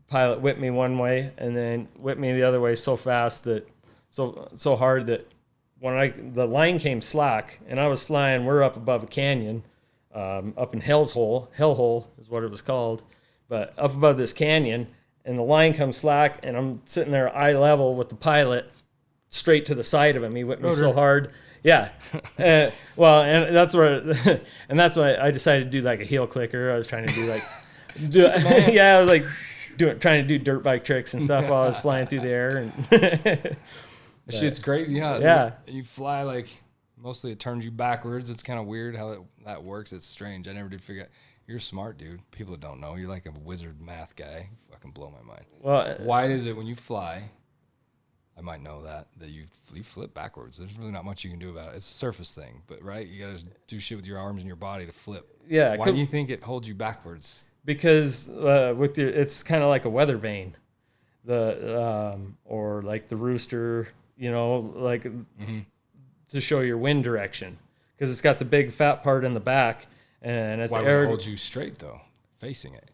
B: pilot whipped me one way and then whipped me the other way so fast that so hard that when the line came slack and I was flying, we're up above a canyon, up in Hellhole is what it was called, but up above this canyon, and the line comes slack and I'm sitting there eye level with the pilot straight to the side of him. He whipped me so hard. Yeah. Well, and that's why I decided to do like a heel clicker. I was trying to do like, I was like trying to do dirt bike tricks and stuff while I was flying through the air. And
A: Shit's crazy, huh?
B: Yeah.
A: You fly like, mostly it turns you backwards. It's kind of weird how that works. It's strange. I never did figure out. You're smart, dude. People that don't know. You're like a wizard math guy. You fucking blow my mind.
B: Well,
A: why is it when you fly, I might know that you flip backwards. There's really not much you can do about it. It's a surface thing, but right? You got to do shit with your arms and your body to flip.
B: Yeah.
A: Why do you think it holds you backwards?
B: Because it's kind of like a weather vane, or like the rooster, like to show your wind direction, because it's got the big fat part in the back, and as
A: why
B: the
A: would
B: air
A: it hold you straight though, facing it?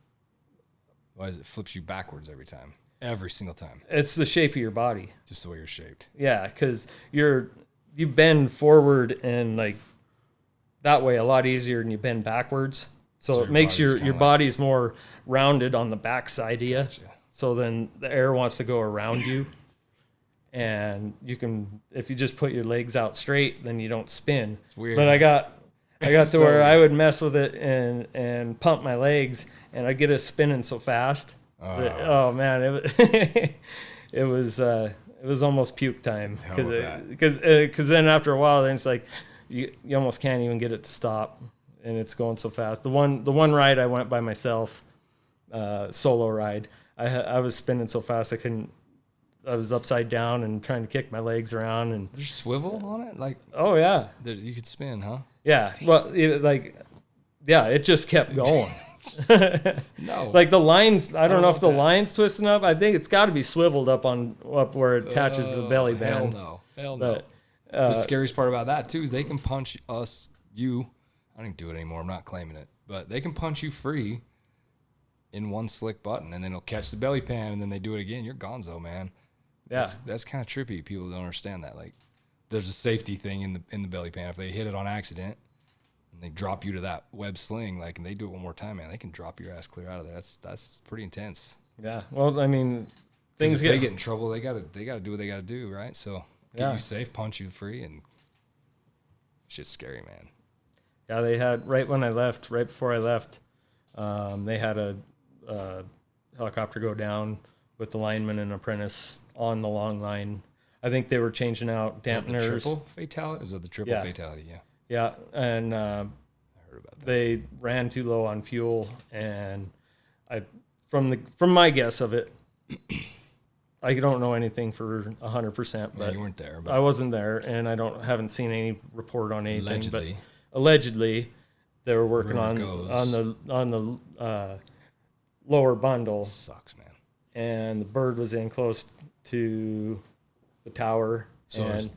A: Why is it flips you backwards every time? Every single time.
B: It's the shape of your body.
A: Just the way you're shaped.
B: Yeah, because you bend forward and like that way a lot easier than you bend backwards. So it makes your body's more rounded on the back side of you. Gotcha. So then the air wants to go around you. And you can, if you just put your legs out straight, then you don't spin. It's weird. But I got to where I would mess with it and pump my legs, and I'd get it spinning so fast. Oh man, it was almost puke time, because then after a while, then it's like you almost can't even get it to stop, and it's going so fast. The one ride I went by myself, solo ride, I was spinning so fast I was upside down and trying to kick my legs around, and
A: there's swivel on it, like
B: oh yeah,
A: you could spin, huh?
B: Yeah, well, it just kept going.
A: No,
B: like the lines. I don't know if the line's twisting up. I think it's got to be swiveled up where it attaches to the belly band.
A: Hell no. The scariest part about that too is they can punch you. I don't even do it anymore. I'm not claiming it, but they can punch you free in one slick button, and then it'll catch the belly pan, and then they do it again. You're gonzo, man.
B: Yeah,
A: that's kind of trippy. People don't understand that. Like, there's a safety thing in the belly pan. If they hit it on accident and they drop you to that web sling, like, and they do it one more time, man, they can drop your ass clear out of there. That's pretty intense.
B: Yeah. Well, I mean,
A: If they get in trouble, they gotta do what they gotta do, right? So get you safe, punch you free, and shit's scary, man.
B: Yeah, they had right before I left, they had a helicopter go down with the lineman and apprentice on the long line. I think they were changing out dampeners.
A: The triple fatality? Is it the triple fatality? Yeah.
B: Yeah, and I
A: heard about that.
B: They ran too low on fuel, and from my guess of it, I don't know anything for 100%, but
A: you weren't there. But
B: I wasn't there, and I haven't seen any report on anything.
A: Allegedly.
B: But allegedly, they were working on the lower bundle.
A: Sucks, man.
B: And the bird was in close to the tower.
A: So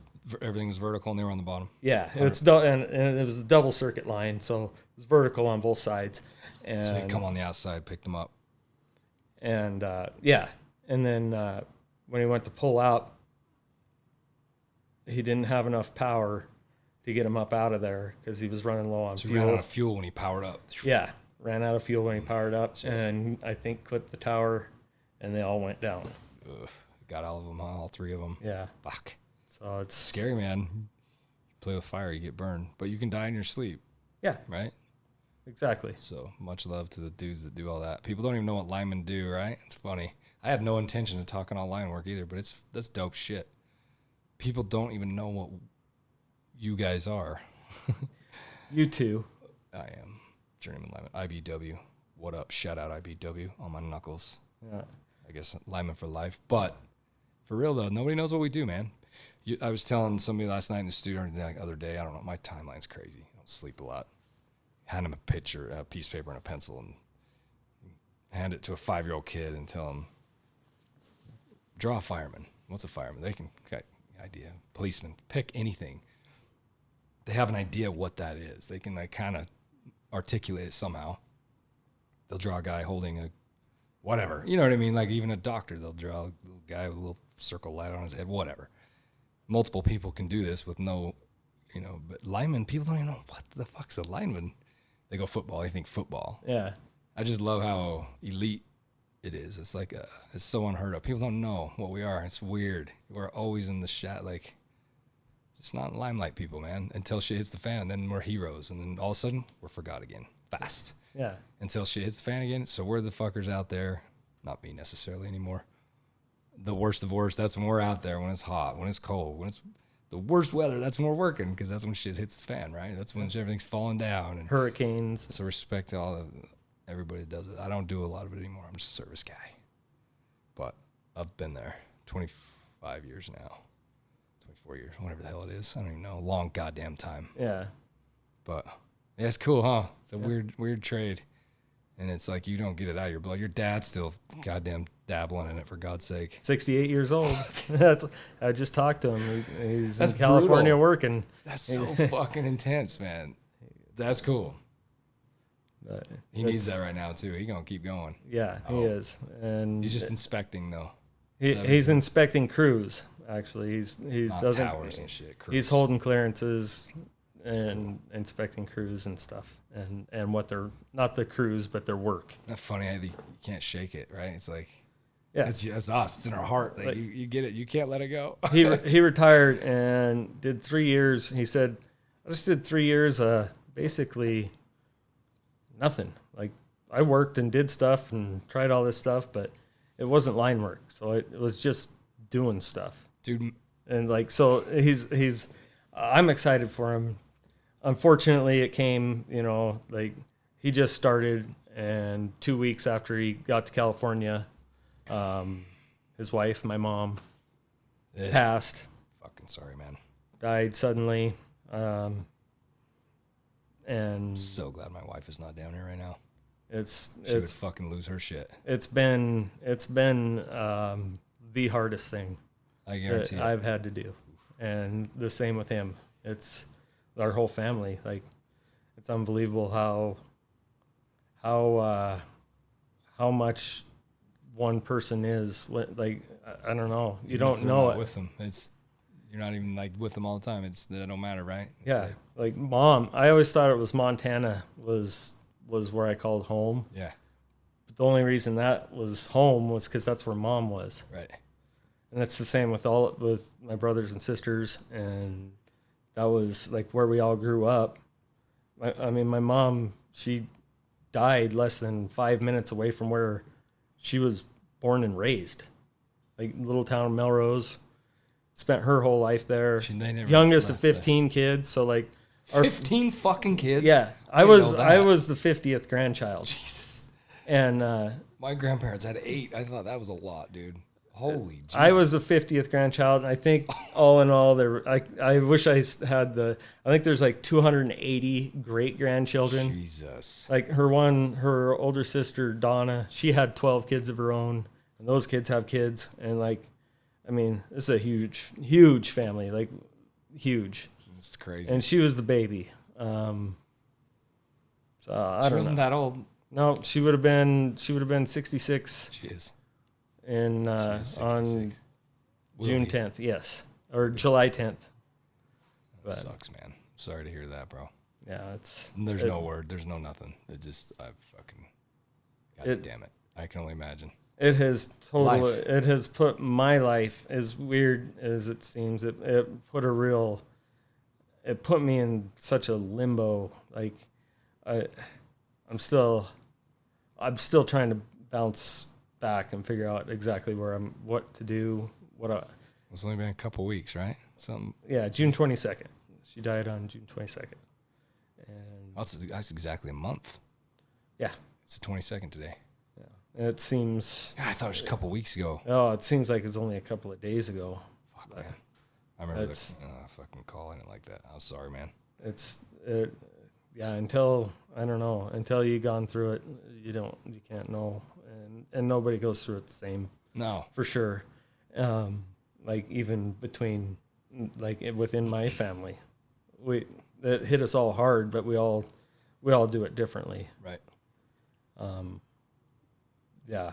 A: everything was vertical, and they were on the bottom.
B: Yeah, and it was a double circuit line, so it was vertical on both sides. And
A: so he come on the outside, picked them up.
B: And and then when he went to pull out, he didn't have enough power to get him up out of there because he was running low on fuel.
A: He ran out of fuel when he powered up.
B: Yeah, ran out of fuel when he powered up, and I think clipped the tower, and they all went down.
A: Ugh. Got all of them, all three of them.
B: Yeah.
A: Fuck.
B: So it's
A: scary, man. You play with fire, you get burned, but you can die in your sleep.
B: Yeah.
A: Right?
B: Exactly.
A: So much love to the dudes that do all that. People don't even know what linemen do, right? It's funny. I had no intention of talking on line work either, but that's dope shit. People don't even know what you guys are.
B: You too.
A: I am journeyman lineman. IBW. What up? Shout out IBW on my knuckles.
B: Yeah.
A: I guess lineman for life. But for real though, nobody knows what we do, man. I was telling somebody last night in the studio, or the other day, I don't know, my timeline's crazy. I don't sleep a lot. Hand him a piece of paper and a pencil, and hand it to a 5-year-old kid and tell him, draw a fireman. What's a fireman? They can got an idea. Policeman, pick anything. They have an idea what that is. They can like kind of articulate it somehow. They'll draw a guy holding a whatever. You know what I mean? Like even a doctor, they'll draw a little guy with a little circle light on his head, whatever. Multiple people can do this with no, but linemen, people don't even know what the fuck's a lineman. They go football. They think football.
B: Yeah.
A: I just love how elite it is. It's like it's so unheard of. People don't know what we are. It's weird. We're always in the shot, like just not limelight people, man. Until shit hits the fan, and then we're heroes, and then all of a sudden we're forgot again, fast.
B: Yeah.
A: Until shit hits the fan again. So we're the fuckers out there. Not me necessarily anymore. The worst of worst. That's when we're out there. When it's hot. When it's cold. When it's the worst weather. That's when we're working, because that's when shit hits the fan, right? That's when everything's falling down. And
B: hurricanes.
A: So respect to everybody that does it. I don't do a lot of it anymore. I'm just a service guy. But I've been there 25 years now. 24 years, whatever the hell it is. I don't even know. A long goddamn time.
B: Yeah.
A: But yeah, it's cool, huh? It's a weird trade. And it's like you don't get it out of your blood. Your dad's still goddamn dabbling in it, for God's sake.
B: 68 years old. I just talked to him. He's in
A: brutal.
B: California working.
A: That's so fucking intense, man. That's cool.
B: But
A: he needs that right now too. He's gonna keep going.
B: Yeah, he is. And
A: he's just inspecting though.
B: He's inspecting crews. Actually, he doesn't.
A: Towers and shit. Crews.
B: He's holding clearances and inspecting crews and stuff, and what they're not the crews, but their work.
A: That's funny. You can't shake it, right? It's like,
B: yeah,
A: it's us. It's in our heart. Like you get it. You can't let it go.
B: he retired and did 3 years. He said, "I just did 3 years. Basically nothing. Like I worked and did stuff and tried all this stuff, but it wasn't line work. So it was just doing stuff,
A: dude.
B: And like so, he's. I'm excited for him. Unfortunately, it came, like he just started, and 2 weeks after he got to California, his wife, my mom, passed.
A: Fucking sorry, man.
B: Died suddenly. And
A: I'm so glad my wife is not down here right now. She would fucking lose her shit.
B: It's been the hardest thing
A: I guarantee
B: that I've had to do, and the same with him. It's our whole family. Like it's unbelievable how much one person is. Like I don't know. You don't know it
A: with them. It's You're not even like with them all the time. It don't matter, right?
B: Yeah, like mom. I always thought it was Montana was where I called home.
A: Yeah.
B: But the only reason that was home was because that's where mom was.
A: Right.
B: And that's the same with my brothers and sisters, and that was like where we all grew up. I mean, my mom, she died less than 5 minutes away from where she was born and raised, like little town Melrose. Spent her whole life there. Youngest of 15 kids, so like
A: 15 fucking kids.
B: Yeah, I was the 50th grandchild.
A: Jesus.
B: And
A: my grandparents had 8. I thought that was a lot, dude. Holy Jesus.
B: I was the 50th grandchild, and I think all in all, I wish I had I think there's like 280 great grandchildren.
A: Jesus.
B: Like her older sister Donna, she had 12 kids of her own, and those kids have kids, and like, I mean, it's a huge, huge family, like huge.
A: It's crazy.
B: And she was the baby. So
A: she wasn't that old.
B: No, she would have been 66.
A: She is.
B: On June 10th, yes, or July 10th.
A: That sucks, man. Sorry to hear that, bro.
B: Yeah,
A: there's no word. There's no nothing. It just God damn it. I can only imagine.
B: It has put my life, as weird as it seems, it put me in such a limbo. Like I'm still trying to bounce back and figure out exactly what to do.
A: It's only been a couple weeks, right?
B: Yeah, June 22nd. She died on June 22nd. And
A: that's exactly a month.
B: Yeah.
A: It's the 22nd today.
B: Yeah. It seems...
A: God, I thought it was a couple weeks ago.
B: Oh, it seems like it's only a couple of days ago.
A: Fuck, man. I remember fucking calling it like that. I'm sorry, man. Until you've gone through it, you can't know. And nobody goes through it the same. No.
B: For sure. Like even between, like within my family, it hit us all hard, but we all do it differently.
A: Right.
B: Yeah,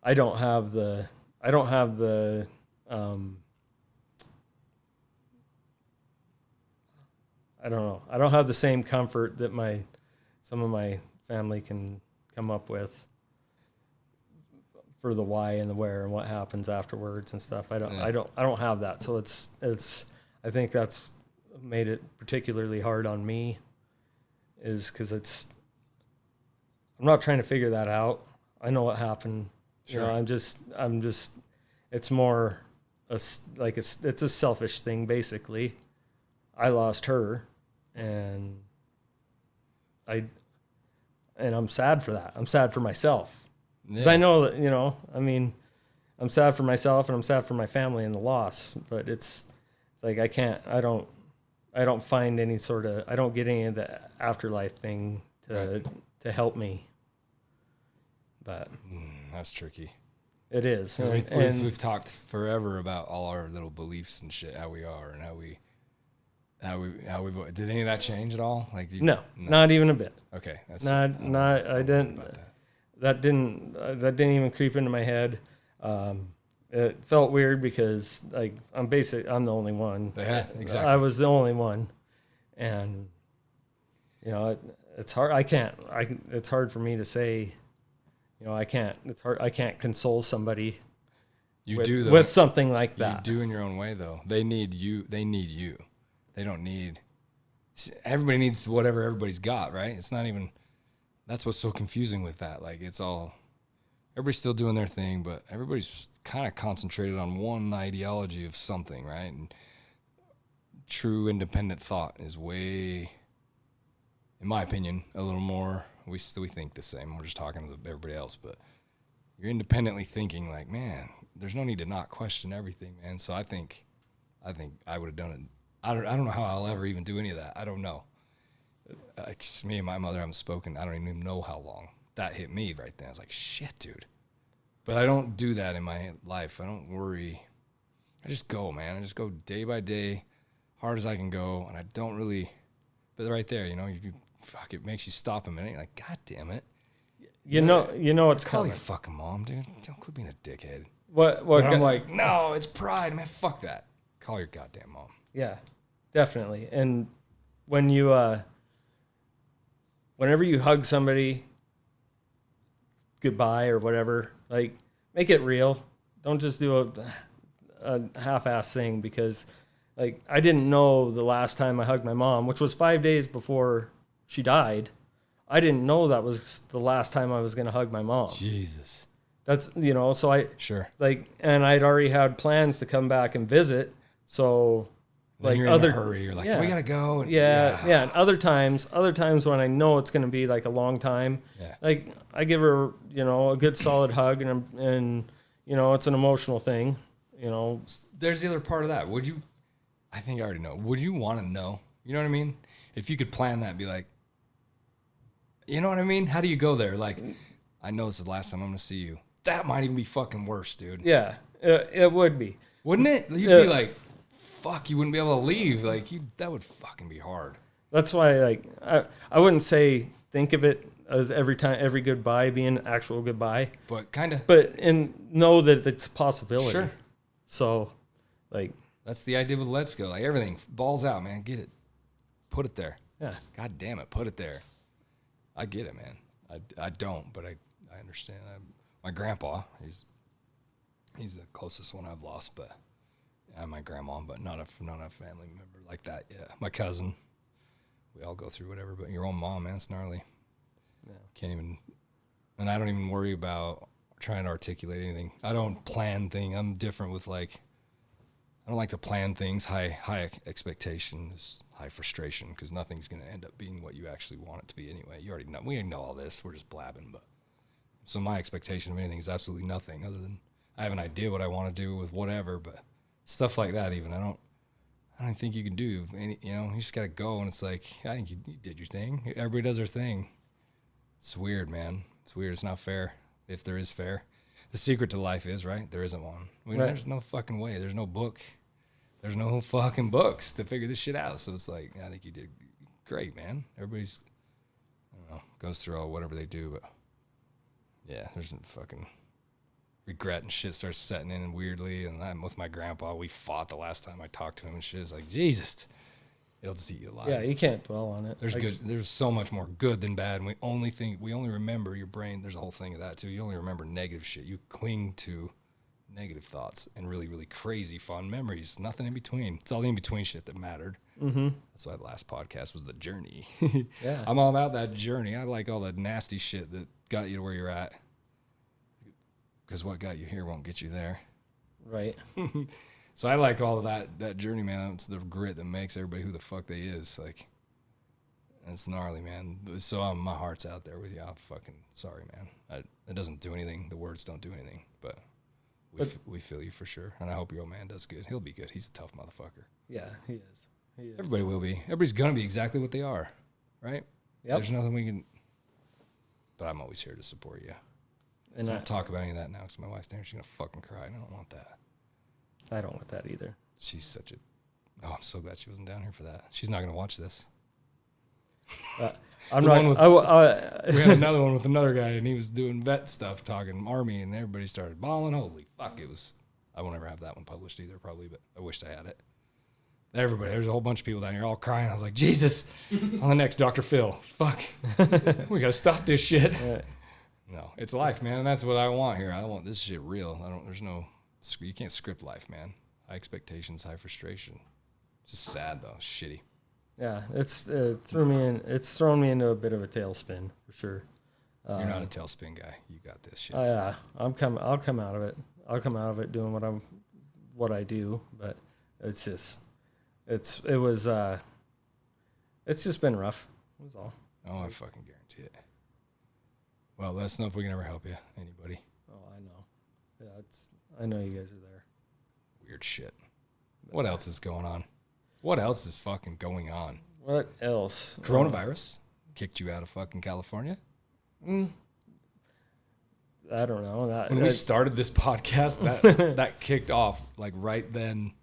B: I don't have the I don't have the same comfort that some of my family can come up with for the why and the where and what happens afterwards and stuff. I don't have that. So I think that's made it particularly hard on me, is because I'm not trying to figure that out. I know what happened.
A: Sure.
B: You know, I'm just it's more it's a selfish thing basically. I lost her, and I'm sad for that. I'm sad for myself. Because I know that, I'm sad for myself and I'm sad for my family and the loss, but it's like I don't find any I don't get any of the afterlife thing to help me. But
A: that's tricky.
B: It is.
A: We've talked forever about all our little beliefs and shit, how we are and how we did any of that change at all? Like
B: no, not even a bit.
A: Okay, that's
B: I didn't. That didn't even creep into my head. It felt weird because like I'm the only one.
A: Yeah, exactly.
B: I was the only one, and it's hard. It's hard for me to say. I can't. It's hard. I can't console somebody. With something like that.
A: You do in your own way though. They need you. They need you. They don't need. Everybody needs whatever everybody's got, right? It's not even. That's what's so confusing with that. Like everybody's still doing their thing, but everybody's kind of concentrated on one ideology of something, right? And true independent thought is way, in my opinion, a little more. We think the same. We're just talking to everybody else, but you're independently thinking like, man, there's no need to not question everything, man. So I think I would have done it. I don't know how I'll ever even do any of that. I don't know. Like me and my mother haven't spoken. I don't even know how long. That hit me right then. I was like, shit, dude. But I don't do that in my life. I don't worry. I just go, man. I just go day by day, hard as I can go, and I don't really. But right there, it makes you stop a minute. You're like, God damn it.
B: You know it's
A: call
B: coming.
A: your fucking mom, dude. Don't quit being a dickhead.
B: What?
A: I'm like, no, it's pride, man. Fuck that. Call your goddamn mom.
B: Yeah, definitely. And when you, whenever you hug somebody goodbye or whatever, like, make it real. Don't just do a half-ass thing, because, like, I didn't know the last time I hugged my mom, which was 5 days before she died. I didn't know that was the last time I was going to hug my mom.
A: Jesus.
B: That's, you know, so I,
A: Sure.
B: like, and I'd already had plans to come back and visit. So,
A: Like, you're in a hurry. You're like, we gotta go. And,
B: yeah. And other times when I know it's going to be like a long time, like, I give her, you know, a good solid hug, and you know, it's an emotional thing, you know.
A: There's the other part of that. Would you? I think I already know. Would you want to know? You know what I mean? If you could plan that, be like, you know what I mean? How do you go there? Like, I know this is the last time I'm gonna see you. That might even be fucking worse, dude.
B: Yeah, it would be,
A: wouldn't it? You'd be like, fuck, you wouldn't be able to leave. Like, that would fucking be hard.
B: That's why, like, I wouldn't say think of it as every goodbye being an actual goodbye,
A: but kind of.
B: But know that it's a possibility.
A: Sure.
B: So, like,
A: that's the idea with Let's Go. Like, everything balls out, man. Get it, put it there.
B: Yeah.
A: God damn it, put it there. I get it, man. I don't, but I understand. My grandpa, he's the closest one I've lost, but my grandma, but not a family member like that. Yeah, my cousin. We all go through whatever, but your own mom, man, it's gnarly. Yeah. Can't even, and I don't even worry about trying to articulate anything. I don't plan things. I'm different with, like, I don't like to plan things. High expectations, high frustration, because nothing's going to end up being what you actually want it to be anyway. You already know. We know all this. We're just blabbing, but so my expectation of anything is absolutely nothing, other than I have an idea what I want to do with whatever, but stuff like that, even I don't think you can do any, you know, you just got to go. And it's like, I think you did your thing. Everybody does their thing. It's weird, man. It's weird. It's not fair. If there is fair, the secret to life is, right, there isn't one. There's no fucking way. There's no book. There's no fucking books to figure this shit out. So it's like, I think you did great, man. Everybody's, I don't know, goes through all whatever they do, but yeah, there's fucking regret and shit starts setting in weirdly. And I'm with my grandpa. We fought the last time I talked to him and shit. It's like, Jesus, it'll just eat you alive.
B: Yeah, you can't dwell on it.
A: There's good. There's so much more good than bad. And we only remember your brain. There's a whole thing of that too. You only remember negative shit. You cling to negative thoughts and really, really crazy fun memories. Nothing in between. It's all the in between shit that mattered.
B: Mm-hmm.
A: That's why the last podcast was the journey.
B: Yeah,
A: I'm all about that journey. I like all the nasty shit that got you to where you're at. Because what got you here won't get you there.
B: Right.
A: So I like all of that journey, man. It's the grit that makes everybody who the fuck they is. Like, it's gnarly, man. So my heart's out there with you. I'm fucking sorry, man. It doesn't do anything. The words don't do anything. But we feel you for sure. And I hope your old man does good. He'll be good. He's a tough motherfucker.
B: Yeah, he is.
A: Everybody will be. Everybody's going to be exactly what they are, right?
B: Yep.
A: There's nothing we can... But I'm always here to support you. And I don't talk about any of that now because my wife's there. She's going to fucking cry. And I don't want that.
B: I don't want that either.
A: She's such a... Oh, I'm so glad she wasn't down here for that. She's not going to watch this.
B: I'm not...
A: We had another one with another guy, and he was doing vet stuff, talking Army, and everybody started bawling. Holy fuck, it was... I won't ever have that one published either, probably, but I wished I had it. Everybody, there's a whole bunch of people down here all crying. I was like, Jesus, on the next Dr. Phil. Fuck. We got to stop this shit.
B: Right.
A: No, it's life, man, and that's what I want here. I want this shit real. You can't script life, man. High expectations, high frustration. Just sad, though. Shitty.
B: Yeah, it's thrown me into a bit of a tailspin, for sure.
A: You're not a tailspin guy. You got this shit.
B: Yeah, I'll come out of it. I'll come out of it doing what I do, but it's just... It's just been rough. That's all.
A: Oh, I fucking guarantee it. Well, let us know if we can ever help you. Anybody?
B: Oh, I know. Yeah, I know you guys are there.
A: Weird shit. What else is going on? What else is fucking going on?
B: What else?
A: Coronavirus kicked you out of fucking California?
B: I don't know.
A: When we started this podcast, that kicked off like right then,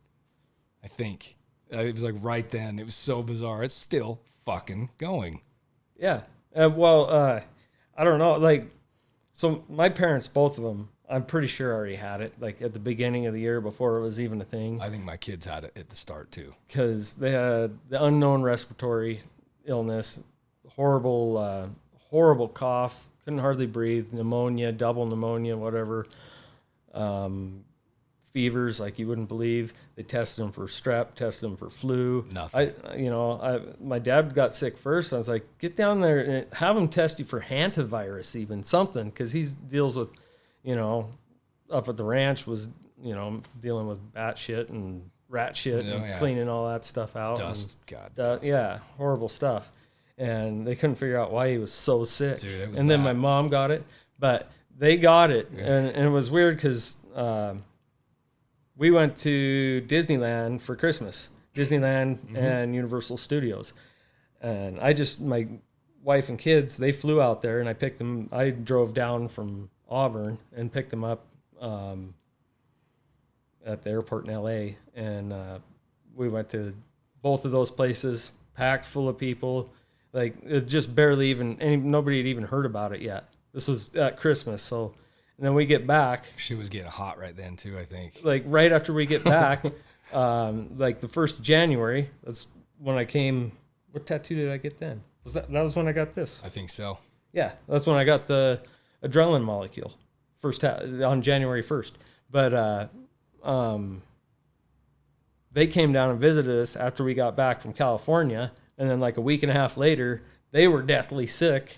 A: I think. It was like right then. It was so bizarre. It's still fucking going.
B: Yeah. I don't know. Like, so my parents, both of them, I'm pretty sure I already had it, like at the beginning of the year before it was even a thing.
A: I think my kids had it at the start too.
B: Because they had the unknown respiratory illness, horrible cough, couldn't hardly breathe, pneumonia, double pneumonia, whatever. Fevers like you wouldn't believe. They tested them for strep, tested them for flu.
A: Nothing.
B: My dad got sick first. I was like, get down there and have him test you for hantavirus, even something, because he deals with, up at the ranch was, dealing with bat shit and rat shit and cleaning all that stuff out.
A: Dust,
B: dust. Yeah, horrible stuff. And they couldn't figure out why he was so sick.
A: Dude, it was
B: and then my mom got it, but they got it, and it was weird because we went to Disneyland for Christmas, and Universal Studios. And my wife and kids, they flew out there, and I picked them. I drove down from Auburn and picked them up at the airport in LA. And we went to both of those places, packed full of people. Like, it just barely nobody had even heard about it yet. This was at Christmas, so... And then we get back.
A: She was getting hot right then too, I think.
B: Like right after we get back, like the 1st January, that's when I came. What tattoo did I get then? That was when I got this?
A: I think so.
B: Yeah, that's when I got the adrenaline molecule on January 1st. But they came down and visited us after we got back from California, and then like a week and a half later, they were deathly sick.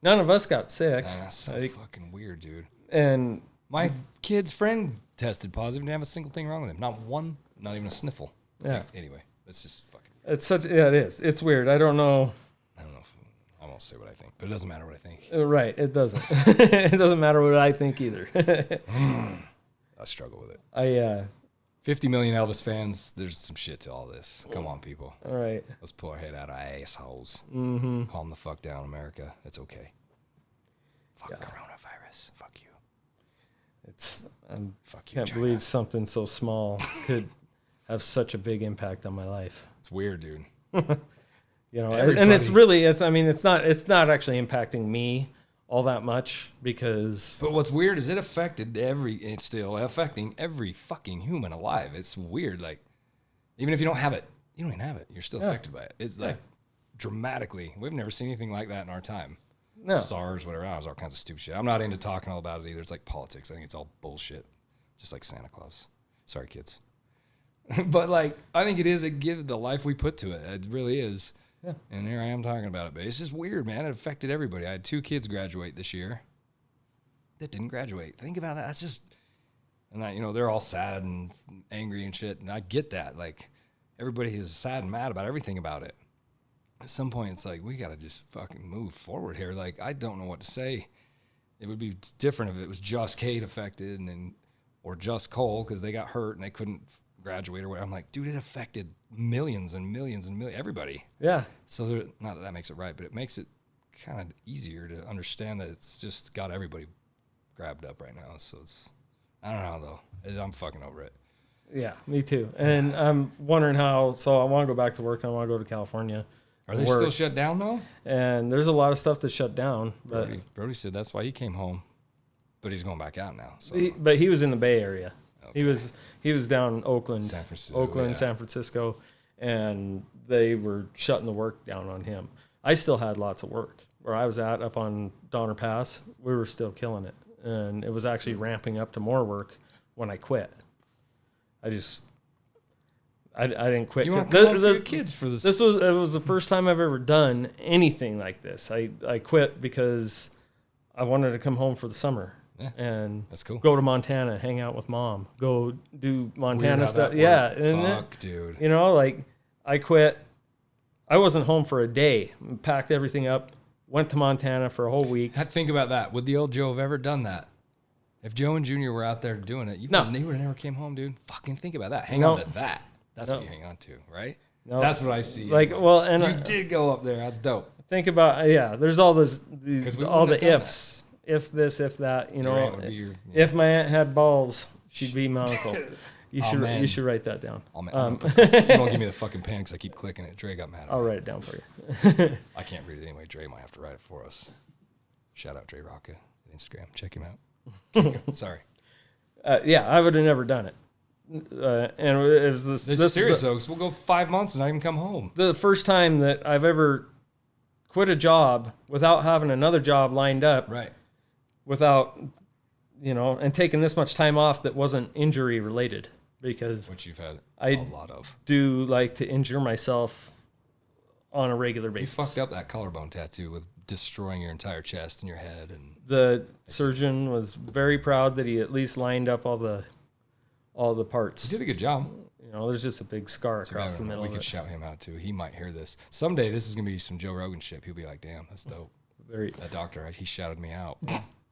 B: None of us got sick.
A: Man, that's so fucking weird, dude.
B: And
A: my kid's friend tested positive, didn't have a single thing wrong with him. Not one, not even a sniffle.
B: Yeah.
A: Anyway, that's just fucking.
B: It is. It's weird. I don't know.
A: I won't say what I think, but it doesn't matter what I think.
B: Right. It doesn't. It doesn't matter what I think either.
A: I struggle with it. 50 million Elvis fans. There's some shit to all this. Come on, people.
B: All right.
A: Let's pull our head out of our assholes.
B: Mm-hmm.
A: Calm the fuck down, America. It's okay. Fuck coronavirus. Fuck you. Fuck you,
B: can't
A: China.
B: believe something so small could have such a big impact on my life.
A: It's weird, dude.
B: And it's really, it's not actually impacting me all that much because.
A: But what's weird is it's still affecting every fucking human alive. It's weird. Like, even if you don't have it, you don't even have it. You're still affected by it. It's like dramatically. We've never seen anything like that in our time.
B: No.
A: SARS, whatever. It was all kinds of stupid shit. I'm not into talking all about it either. It's like politics. I think it's all bullshit. Just like Santa Claus. Sorry, kids. But like, I think it is the life we put to it. It really is. Yeah. And here I am talking about it. But it's just weird, man. It affected everybody. I had 2 kids graduate this year that didn't graduate. Think about that. That's just, and they're all sad and angry and shit. And I get that. Like, everybody is sad and mad about everything about it. At some point, it's like, we got to just fucking move forward here. Like, I don't know what to say. It would be different if it was just Kate affected or just Cole because they got hurt and they couldn't graduate or whatever. I'm like, dude, it affected millions and millions and millions, everybody.
B: Yeah.
A: So not that makes it right, but it makes it kind of easier to understand that it's just got everybody grabbed up right now. So I don't know, though. I'm fucking over it.
B: Yeah, me too. And I'm wondering so I want to go back to work and I want to go to California.
A: Are they still shut down, though?
B: And there's a lot of stuff that's shut down. But
A: Brody said that's why he came home, but he's going back out now. So.
B: But he was in the Bay Area. Okay. He was down in Oakland,
A: San Francisco,
B: and they were shutting the work down on him. I still had lots of work. Where I was up on Donner Pass, we were still killing it. And it was actually ramping up to more work when I quit. I didn't quit.
A: You weren't calling for your kids for this.
B: It was the first time I've ever done anything like this. I quit because I wanted to come home for the summer.
A: Yeah,
B: and
A: that's cool.
B: Go to Montana, hang out with mom, go do Montana stuff. Yeah,
A: fuck, dude.
B: Like I quit. I wasn't home for a day. Packed everything up, went to Montana for a whole week.
A: Think about that. Would the old Joe have ever done that? If Joe and Junior were out there doing it, you would have never came home, dude. Fucking think about that. Hang on to that. That's what you hang on to, right? No. That's what I see.
B: Like, well, and
A: you did go up there. That's dope.
B: Think about, there's all all the ifs. That. If this, if that, If my aunt had balls, she'd be my uncle. You should write that down.
A: You don't give me the fucking pen because I keep clicking it. Dre got mad at me.
B: I'll write it down for you.
A: I can't read it anyway. Dre might have to write it for us. Shout out Dre Rocca at Instagram. Check him out. Sorry.
B: Yeah, I would have never done it. And it was
A: This serious though, 'cause we'll go 5 months and not even come home.
B: the first time that I've ever quit a job without having another job lined up,
A: Right.
B: without, and taking this much time off that wasn't injury related, because
A: Which you've had
B: I
A: a lot of.
B: do like to injure myself on a regular
A: You
B: basis.
A: fucked up that collarbone tattoo with destroying your entire chest and your head. And
B: The surgeon was very proud that he at least lined up all the parts.
A: you did a good job.
B: There's just a big scar across the middle
A: We
B: of
A: could
B: it.
A: shout him out too. He might hear this. Someday this is going to be some Joe Rogan shit. He'll be like, damn, that's dope. That doctor, he shouted me out.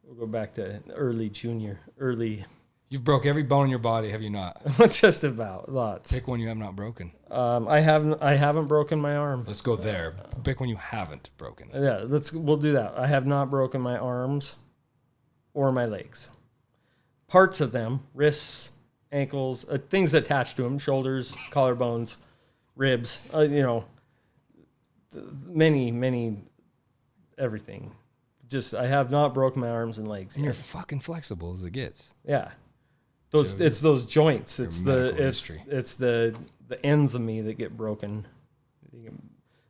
B: We'll go back to early.
A: You've broke every bone in your body, have you not?
B: Just about lots.
A: Pick one you have not broken.
B: I haven't broken my arm.
A: Let's go there. Pick one you haven't broken.
B: Yeah, we'll do that. I have not broken my arms or my legs. Parts of them, wrists, ankles, things attached to them, shoulders, collarbones, ribs, many, everything. Just, I have not broken my arms and legs.
A: And you're fucking flexible as it gets.
B: Yeah. It's those joints. It's
A: medical
B: the ends of me that get broken.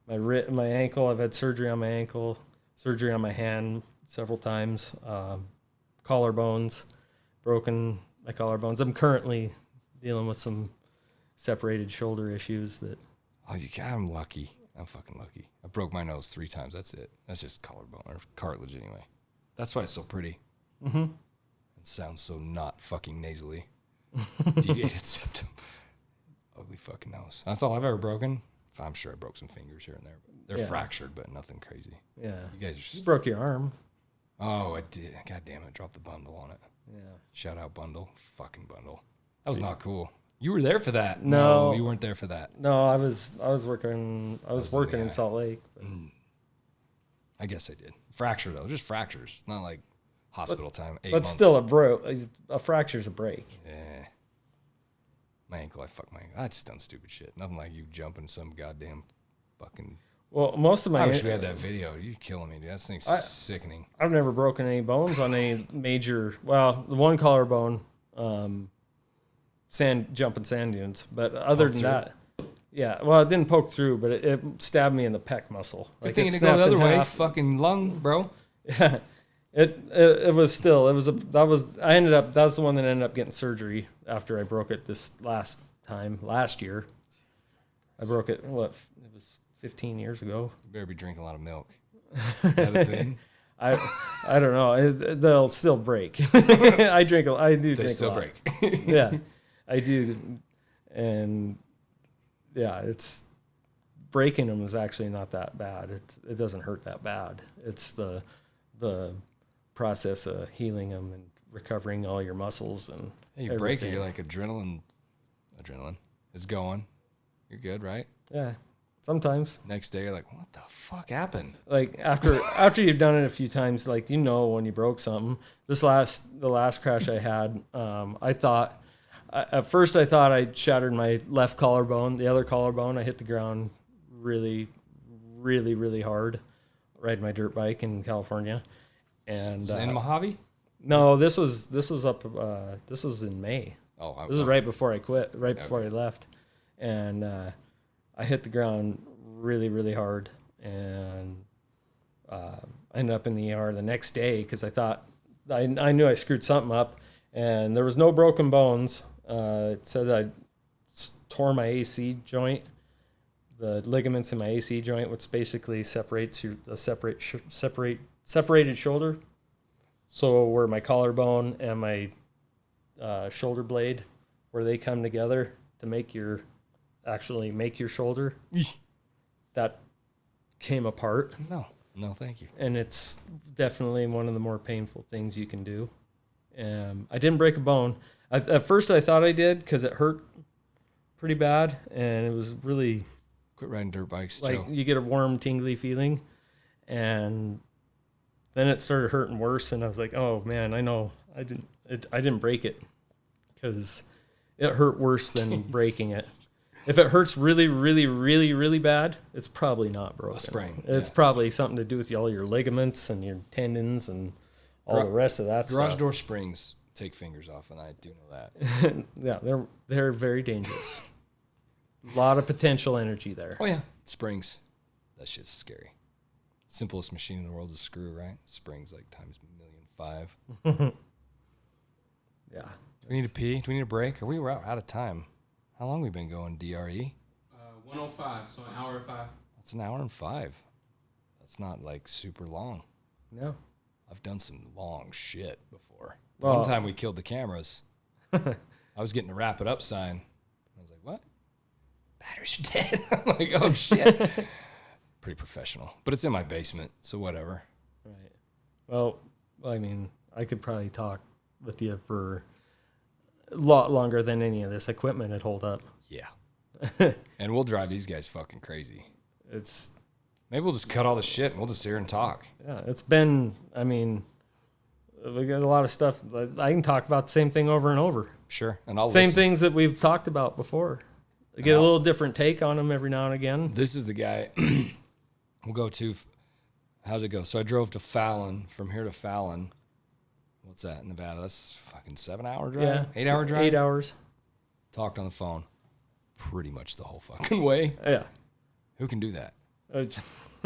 B: My ankle, I've had surgery on my ankle, surgery on my hand several times. Collarbones, broken my collarbones. I'm currently dealing with some separated shoulder issues that.
A: Oh, I'm lucky. I'm fucking lucky. I broke my nose 3 times. That's it. That's just collarbone or cartilage anyway. That's why it's so pretty.
B: Mm-hmm.
A: It sounds so not fucking nasally. Deviated septum. Ugly fucking nose. That's all I've ever broken. I'm sure I broke some fingers here and there. But they're fractured, but nothing crazy.
B: Yeah.
A: You guys are just...
B: You broke your arm.
A: Oh, I did. God damn it. I dropped the bundle on it.
B: Yeah.
A: Shout out bundle. Fucking bundle. That was not cool. You were there for that.
B: No,
A: you weren't there for that.
B: No, I was working in Salt Lake. But.
A: I guess I did. Fracture though, just fractures, not like hospital time. 8
B: But
A: months.
B: still, a fracture's a break.
A: Yeah. My ankle, I fucked my ankle. I just done stupid shit. Nothing like you jumping some goddamn fucking.
B: Well, most of my.
A: I wish we had that video. You're killing me, dude. That thing's sickening.
B: I've never broken any bones on any major. Well, the one collarbone, jumping sand dunes. But other than that, yeah. Well, it didn't poke through, but it stabbed me in the pec muscle.
A: Like thinking to go the other way, fucking lung, bro.
B: Yeah. It was still that's the one that ended up getting surgery after I broke it last year. I broke it, it was 15 years ago.
A: You better be drinking a lot of milk. Is that a thing?
B: I don't know. They'll still break. I do drink a lot.
A: They still break.
B: Yeah, I do. And yeah, it's breaking them is actually not that bad. It doesn't hurt that bad. It's the process of healing them and recovering all your muscles and
A: you break it, you're like adrenaline is going. You're good, right?
B: Yeah, sometimes.
A: Next day, you're like, what the fuck happened?
B: Like after you've done it a few times, like when you broke something. The last crash I had, at first I thought I shattered my left collarbone. The other collarbone, I hit the ground really, really, really hard riding my dirt bike in California. And
A: in Mojave?
B: No, this was in May.
A: Oh,
B: this is right before I quit, before I left, and I hit the ground really, really hard, and I ended up in the ER the next day because I thought I knew I screwed something up, and there was no broken bones. It said I tore my AC joint, the ligaments in my AC joint, which basically separates separated shoulder. So where my collarbone and my shoulder blade, where they come together to make your shoulder, that came apart.
A: No, thank you.
B: And it's definitely one of the more painful things you can do. I didn't break a bone. At first I thought I did because it hurt pretty bad, and it was really...
A: Quit riding dirt bikes,
B: like
A: Joe.
B: You get a warm, tingly feeling, and then it started hurting worse, and I was like, "Oh man, I know I didn't break it because it hurt worse than breaking it. If it hurts really, really, really, really bad, it's probably not broken.
A: A sprain.
B: It's probably something to do with all your ligaments and your tendons and all the rest of that
A: Garage
B: stuff.
A: door springs take fingers off, and I do know that.
B: Yeah, they're very dangerous. A lot of potential energy there.
A: Oh, yeah. Springs. That shit's scary. Simplest machine in the world is a screw, right? Springs like times 1,000,005.
B: Yeah.
A: Do we need to pee? Do we need a break? Are we out of time? How long have we been going, DRE?
D: 105, so an hour and 5.
A: That's an hour and 5. That's not like super long.
B: No.
A: I've done some long shit before.
B: Well,
A: One time we killed the cameras. I was getting the wrap it up sign. I was like, what? Batteries are dead. I'm like, oh shit. Pretty professional. But it's in my basement, so whatever.
B: Right. Well, I mean, I could probably talk with you for a lot longer than any of this equipment would hold up.
A: Yeah. And we'll drive these guys fucking crazy.
B: It's
A: Maybe we'll just cut all the shit and we'll just sit here and talk.
B: yeah, it's been, I mean, we got a lot of stuff. I can talk about the same thing over and over.
A: Sure. And I'll
B: Same
A: listen.
B: things that we've talked about before. I get a little different take on them every now and again.
A: This is the guy we'll go to. How'd it go? So I drove to Fallon, from here to Fallon. What's that, Nevada? That's fucking 7-hour drive?
B: Yeah.
A: 8-hour drive?
B: 8 hours.
A: Talked on the phone pretty much the whole fucking way.
B: Yeah.
A: Who can do that?
B: It's-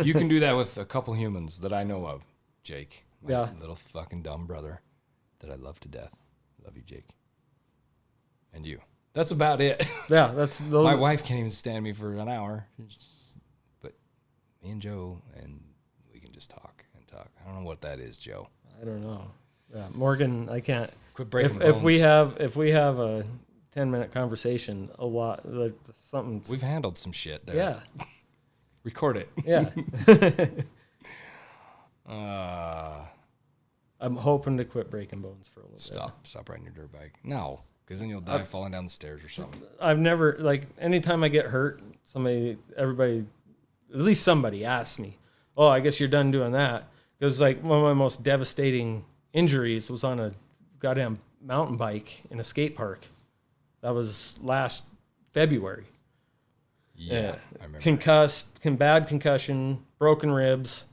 A: You can do that with a couple humans that I know of. Jake, my
B: Yeah.
A: little fucking dumb brother that I love to death. Love you, Jake. And you. That's about it.
B: Yeah, that's those.
A: My wife can't even stand me for an hour. But me and Joe, and we can just talk and talk. I don't know what that is, Joe.
B: I don't know. Yeah, Morgan, I can't.
A: Quit breaking
B: If we
A: bones.
B: have a 10-minute conversation, a lot like something.
A: We've handled some shit there.
B: Yeah,
A: Record it.
B: yeah. I'm hoping to quit breaking bones for a little bit.
A: Stop riding your dirt bike. No, because then you'll die falling down the stairs or something.
B: I've never, like, anytime I get hurt, everybody, at least somebody asks me, oh, I guess you're done doing that. Because, like, one of my most devastating injuries was on a goddamn mountain bike in a skate park. That was last February.
A: Yeah, I remember.
B: Concussed, bad concussion, broken ribs,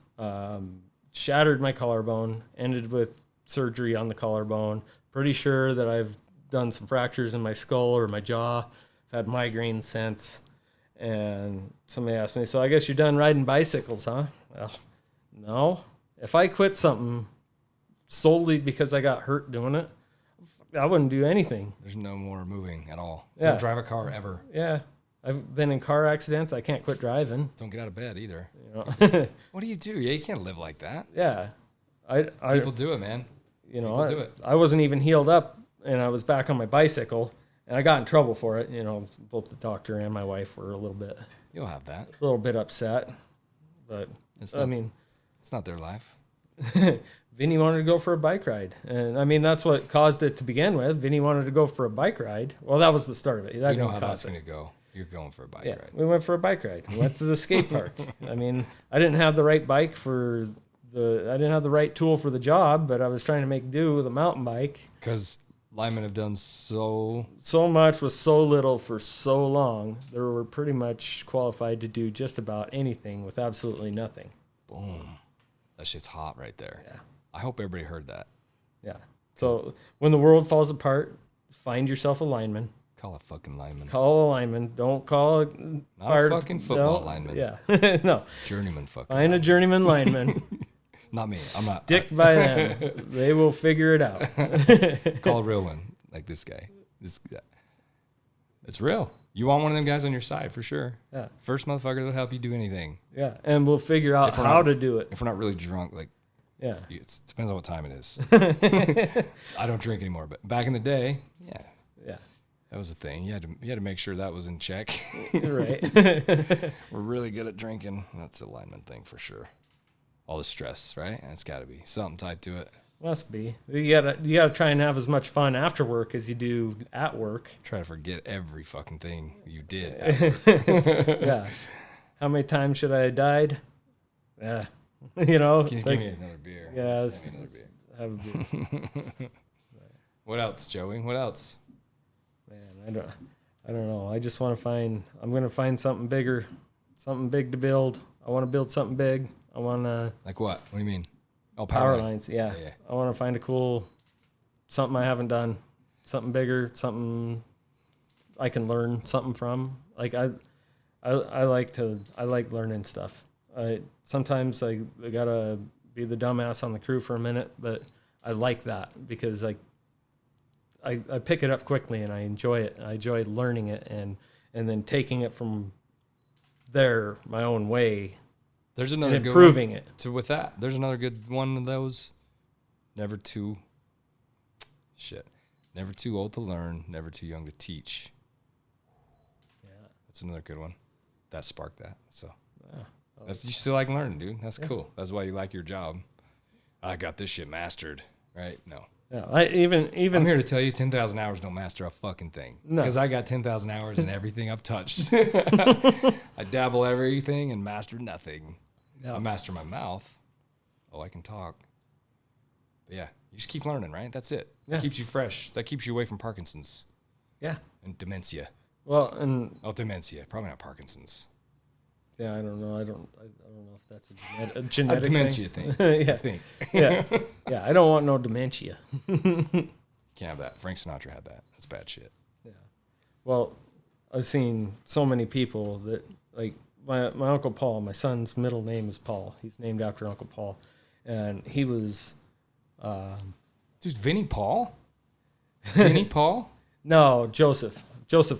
B: shattered my collarbone, ended with surgery on the collarbone. Pretty sure that I've done some fractures in my skull or my jaw. I've had migraines since. And somebody asked me, so I guess you're done riding bicycles, huh? Well, no. If I quit something solely because I got hurt doing it, I wouldn't do anything.
A: There's no more moving at all.
B: Yeah.
A: Don't drive a car ever.
B: Yeah. I've been in car accidents. I can't quit driving.
A: Don't get out of bed either.
B: You know?
A: What do you do? Yeah, you can't live like that.
B: Yeah.
A: People do it, man.
B: You know,
A: People do it.
B: I wasn't even healed up, and I was back on my bicycle, and I got in trouble for it. You know, both the doctor and my wife were a little bit upset. But
A: It's
B: I
A: not-
B: mean,
A: It's not their life.
B: Vinny wanted to go for a bike ride, and I mean that's what caused it to begin with. Vinny wanted to go for a bike ride. Well, that was the start of it. That
A: You know
B: didn't
A: how
B: cause
A: that's
B: it.
A: going to go. You're going for a bike
B: Yeah,
A: ride.
B: we went for a bike ride. We went to the skate park. I mean, I didn't have the right bike I didn't have the right tool for the job, but I was trying to make do with a mountain bike.
A: Because linemen have done so...
B: So much with so little for so long. They were pretty much qualified to do just about anything with absolutely nothing.
A: Boom. That shit's hot right there.
B: Yeah.
A: I hope everybody heard that.
B: Yeah. So when the world falls apart, find yourself a lineman.
A: Call a fucking lineman.
B: Call a lineman. Don't call it
A: Not a fucking football lineman.
B: Yeah. No.
A: Journeyman fucking
B: Find a
A: lineman.
B: journeyman lineman.
A: Not me. I'm not.
B: Stick by them. They will figure it out.
A: Call a real one. Like this guy. It's real. You want one of them guys on your side for sure.
B: Yeah.
A: First motherfucker that'll help you do anything.
B: Yeah. And we'll figure out
A: If we're
B: how
A: not-
B: to do it.
A: If we're not really drunk, like,
B: Yeah.
A: it depends on what time it is. I don't drink anymore, but back in the day, yeah,
B: Yeah.
A: that was a thing. You had to make sure that was in check.
B: Right.
A: We're really good at drinking. That's a lineman thing for sure. All the stress, right? And it's got to be something tied to it.
B: Must be. You gotta try and have as much fun after work as you do at work.
A: Try to forget every fucking thing you did.
B: Yeah. How many times should I have died? Yeah. You know.
A: Give
B: like,
A: me another beer.
B: yeah.
A: Just give me another beer.
B: Have a beer.
A: What else, Joey? What else?
B: Man, I don't know. I just want to I'm going to find something bigger, something big to build. I want to build something big. I want to,
A: Like what? What do you mean? Oh,
B: power
A: line.
B: lines. Yeah.
A: Yeah.
B: I want to find something I haven't done, something bigger, something I can learn something from. Like I like learning stuff. Sometimes I gotta be the dumbass on the crew for a minute, but I like that because I pick it up quickly and I enjoy it. I enjoy learning it and then taking it from there my own way.
A: There's another
B: and
A: good
B: improving
A: one
B: it.
A: with that. There's another good one of those. Never too old to learn, never too young to teach.
B: Yeah,
A: That's another good one. That sparked that. So
B: yeah.
A: you still like learning, dude. That's cool. That's why you like your job. I got this shit mastered, right? No.
B: Yeah, I'm
A: here to tell you 10,000 hours don't master a fucking thing.
B: No.
A: Because I got 10,000 hours in everything I've touched. I dabble everything and master nothing.
B: Yeah.
A: I master my mouth. Oh, I can talk. But yeah, you just keep learning, right? That's it.
B: Yeah.
A: It keeps you fresh. That keeps you away from Parkinson's
B: Yeah.
A: and dementia.
B: Well, and
A: Dementia. Probably not Parkinson's.
B: yeah, I don't know. I don't know if that's a genetic
A: dementia thing.
B: yeah.
A: I think.
B: Yeah. Yeah. I don't want no dementia.
A: Can't have that. Frank Sinatra had that. That's bad shit.
B: Yeah. Well, I've seen so many people that, like, my Uncle Paul, my son's middle name is Paul. He's named after Uncle Paul. And he was...
A: Dude, Vinnie Paul? Vinnie Paul?
B: No, Joseph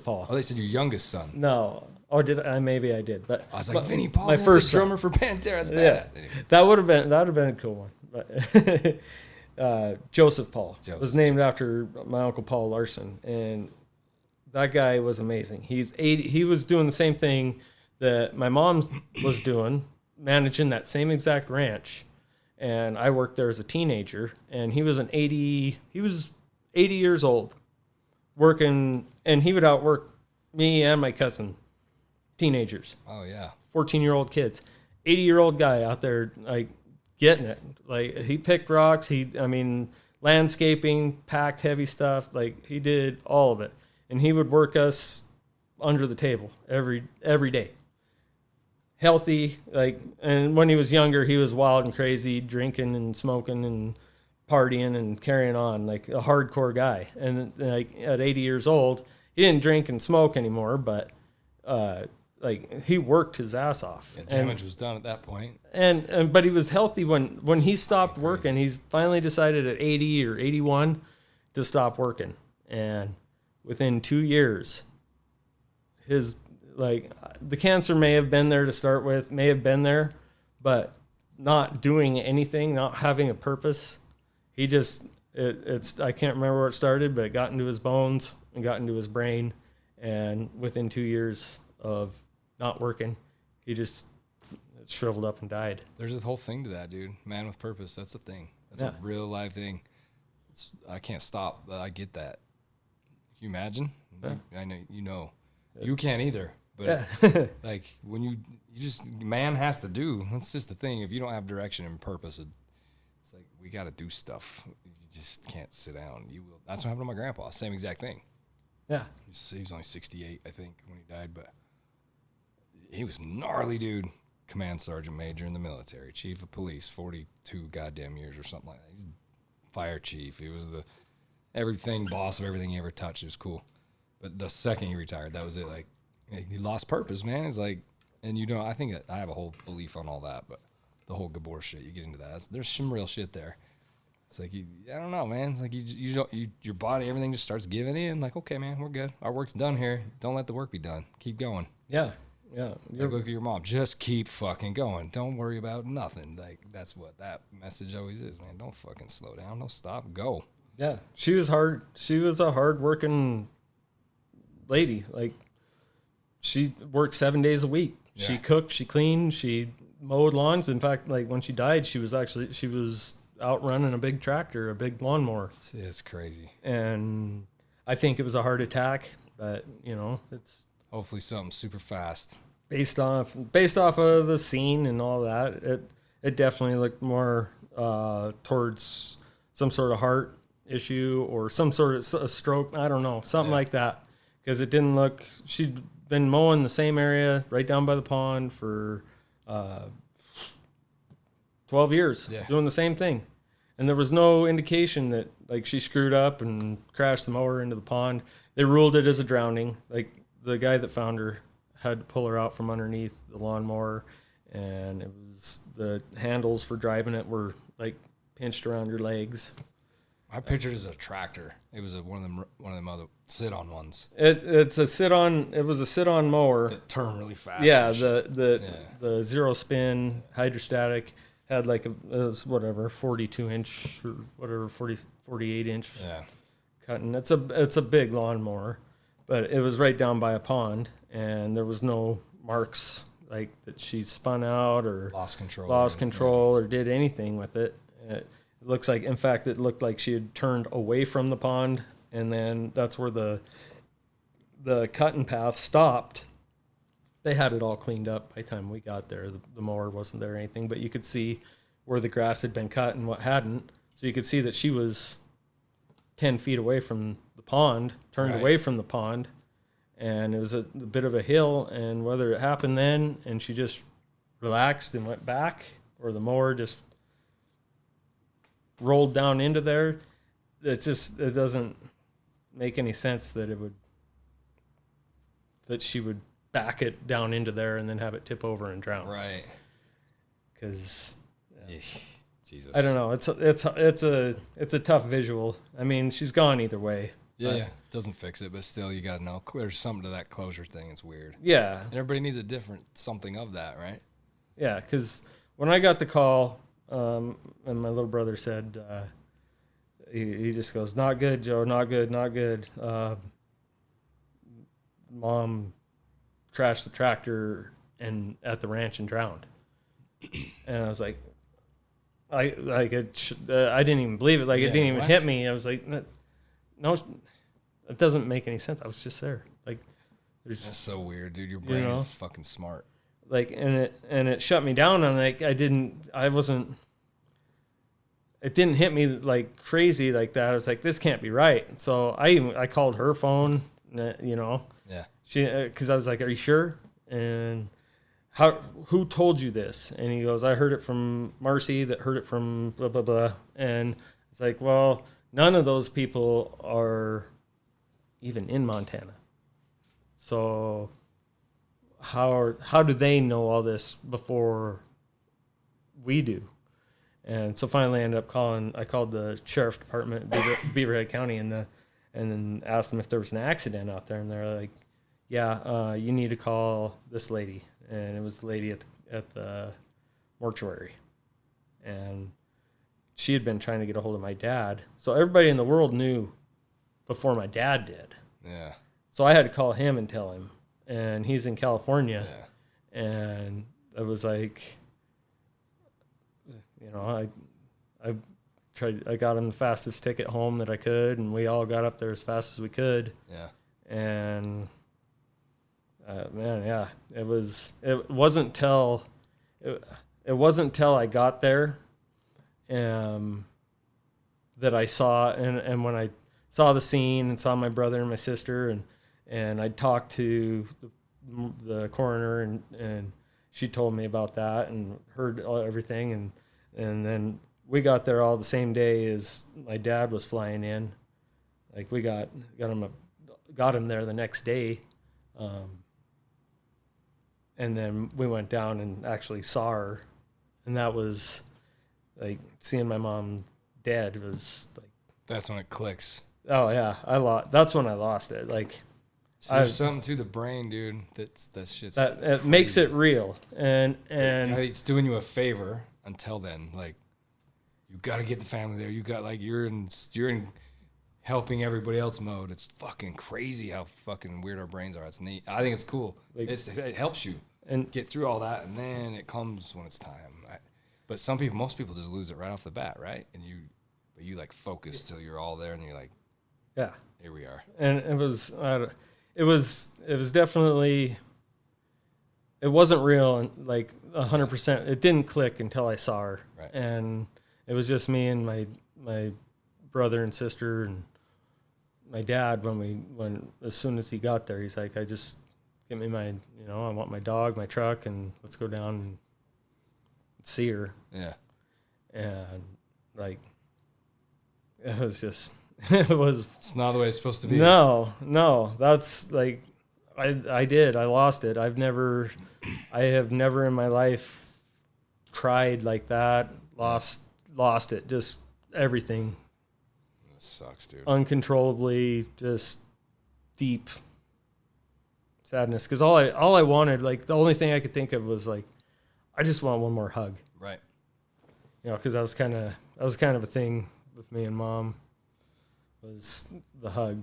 B: Paul.
A: Oh, they said your youngest son.
B: No. Or did I? Maybe I did. But
A: I was like, Vinnie Paul,
B: my
A: that's
B: first
A: the drummer for Pantera. That's
B: Yeah.
A: bad.
B: That would have been a cool one. But Joseph Paul was named after my Uncle Paul Larson, and that guy was amazing. He's 80. He was doing the same thing that my mom was doing, managing that same exact ranch. And I worked there as a teenager, and he was 80 years old, working, and he would outwork me and my cousin, teenagers.
A: Oh, yeah.
B: 14-year-old kids. 80-year-old guy out there, like, getting it. Like, he picked rocks, landscaping, packed heavy stuff, like, he did all of it. And he would work us under the table every day. Healthy, like, and when he was younger, he was wild and crazy, drinking and smoking and partying and carrying on, like a hardcore guy. And like at 80 years old, he didn't drink and smoke anymore, but like he worked his ass off.
A: Yeah, damage was done at that point.
B: And but he was healthy when he stopped working. He's finally decided at 80 or 81 to stop working, and within 2 years, his, like, the cancer may have been there to start with, but not doing anything, not having a purpose. He just, I can't remember where it started, but it got into his bones and got into his brain. And within 2 years of not working, he just shriveled up and died.
A: There's a whole thing to that, dude. Man with purpose. That's the thing. That's a real live thing. I can't stop. I get that. Can you imagine?
B: Yeah.
A: I know, you know. You can't either. But like when you just, man has to do. That's just the thing. If you don't have direction and purpose, it's like we got to do stuff. You just can't sit down. You will. That's what happened to my grandpa. Same exact thing.
B: Yeah.
A: He was only 68, I think, when he died, but he was gnarly, dude. Command sergeant major in the military, chief of police, 42 goddamn years or something like that. He's fire chief. He was the everything boss of everything he ever touched. It was cool. But the second he retired, that was it. Like, he lost purpose, man. It's like, and you know, I think that I have a whole belief on all that, but the whole Gabor shit, you get into that. There's some real shit there. It's like, I don't know, man. It's like your body, everything just starts giving in. Like, okay, man, we're good. Our work's done here. Don't let the work be done. Keep going.
B: Yeah. Yeah.
A: Like, look at your mom. Just keep fucking going. Don't worry about nothing. Like, that's what that message always is, man. Don't fucking slow down. Don't stop. Go.
B: Yeah. She was hard. She was a hard-working lady. Like, she worked 7 days a week. Yeah. She cooked, she cleaned, she mowed lawns. In fact, like, when she died, she was out running a big tractor, a big lawnmower.
A: It's crazy.
B: And I think it was a heart attack, but, you know, it's
A: hopefully something super fast.
B: Based off of the scene and all that, it definitely looked more towards some sort of heart issue or some sort of a stroke. I don't know, something like that, because it didn't look. She'd been mowing the same area right down by the pond for 12 years
A: Yeah.
B: doing the same thing. And there was no indication that like she screwed up and crashed the mower into the pond. They ruled it as a drowning. Like the guy that found her had to pull her out from underneath the lawnmower, and it was the handles for driving it were like pinched around your legs.
A: I pictured it as a tractor. It was one of them other sit-on ones.
B: It was a sit-on mower.
A: It turned really fast.
B: Yeah, the zero spin hydrostatic had like it was whatever 42 inch or whatever 48 inch cutting. It's a big lawnmower, but it was right down by a pond, and there was no marks like that she spun out or lost control or did anything with it. It looks like, in fact, it looked like she had turned away from the pond, and then that's where the cutting path stopped. They had it all cleaned up by the time we got there. The mower wasn't there or anything, but you could see where the grass had been cut and what hadn't. So you could see that she was 10 feet away from the pond, turned away from the pond, and it was a bit of a hill. And whether it happened then and she just relaxed and went back, or the mower just rolled down into there, it doesn't make any sense that she would back it down into there and then have it tip over and drown.
A: Right.
B: Because
A: Jesus,
B: I don't know. It's a tough visual. I mean, she's gone either way.
A: Yeah. Doesn't fix it, but still, you got to know. There's something to that closure thing. It's weird.
B: Yeah.
A: And everybody needs a different something of that, right?
B: Yeah, because when I got the call, and my little brother said, he just goes, "Not good, Joe. Not good. Not good. Mom crashed the tractor and at the ranch and drowned." And I was like, I didn't even believe it. Like, it didn't even hit me. I was like, no, it doesn't make any sense. I was just there. Like,
A: that's so weird, dude. Your brain is fucking smart.
B: Like, and it shut me down, and like it didn't hit me like crazy like that. I was like, this can't be right. So I called her phone,
A: Yeah.
B: Because I was like, "Are you sure?" And who told you this? And he goes, "I heard it from Marcy that heard it from blah, blah, blah." And it's like, well, none of those people are even in Montana. So how do they know all this before we do? And so finally I ended up I called the sheriff department, Beaverhead County, and then asked them if there was an accident out there. And they're like, "Yeah, you need to call this lady." And it was the lady at the mortuary. And she had been trying to get a hold of my dad. So everybody in the world knew before my dad did.
A: Yeah.
B: So I had to call him and tell him. And he's in California. Yeah. And I was like, I got him the fastest ticket home that I could, and we all got up there as fast as we could.
A: Yeah.
B: And it wasn't till I got there that I saw, and when I saw the scene and saw my brother and my sister, and I talked to the coroner, and she told me about that and heard everything, and then we got there all the same day as my dad was flying in. Like, we got him there the next day. And then we went down and actually saw her, and that was like seeing my mom dead was like.
A: That's when it clicks.
B: Oh yeah, that's when I lost it. Like,
A: there's something to the brain, dude. That shit's
B: that it makes it real, and
A: it's doing you a favor until then. Like, you got to get the family there. You got you're in helping everybody else mode. It's fucking crazy how fucking weird our brains are. It's neat. I think it's cool. Like, it helps you and get through all that, and then it comes when it's time. But most people just lose it right off the bat, right? And you like focus till you're all there, and you're like,
B: yeah,
A: here we are.
B: And it was definitely, it wasn't real, and like 100%. It didn't click until I saw her,
A: right.
B: And it was just me and my brother and sister and my dad. When as soon as he got there, he's like, "I just get me my, I want my dog, my truck, and let's go down and see her."
A: Yeah.
B: and like it was just it was.
A: It's not the way it's supposed to be.
B: No, that's like I lost it. I have never in my life cried like that. Lost it. Just everything.
A: That sucks, dude.
B: Uncontrollably, just deep sadness. Because all I wanted, like the only thing I could think of was like, I just want one more hug.
A: Right.
B: You know, because that was kind of a thing with me and Mom. Was the hug.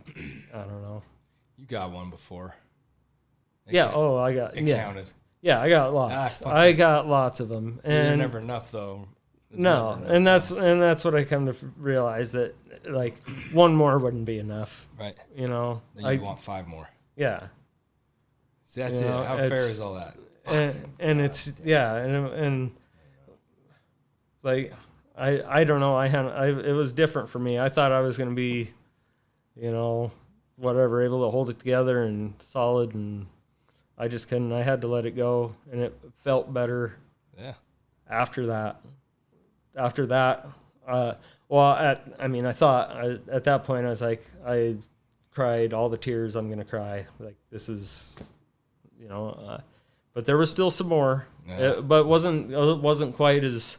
B: I don't know.
A: You got one before.
B: Yeah. Oh, I got.
A: It counted.
B: Yeah, I got lots. I got lots of them, and
A: You're never enough though. It's
B: no,
A: never
B: enough,
A: and
B: and that's what I come to realize that like one more wouldn't be enough.
A: right.
B: You know,
A: Then you want 5 more.
B: yeah,
A: See, that's
B: You
A: it.
B: know,
A: How fair
B: it's-
A: is all that?
B: and it's and like I don't know. It was different for me. I thought I was gonna be, you know, whatever, able to hold it together and solid, and I just couldn't. I had to let it go, and it felt better
A: Yeah.
B: after that. I thought at that point I was like, I cried all the tears I'm gonna cry. Like this is, you know, but there was still some more.
A: Yeah.
B: But it wasn't quite as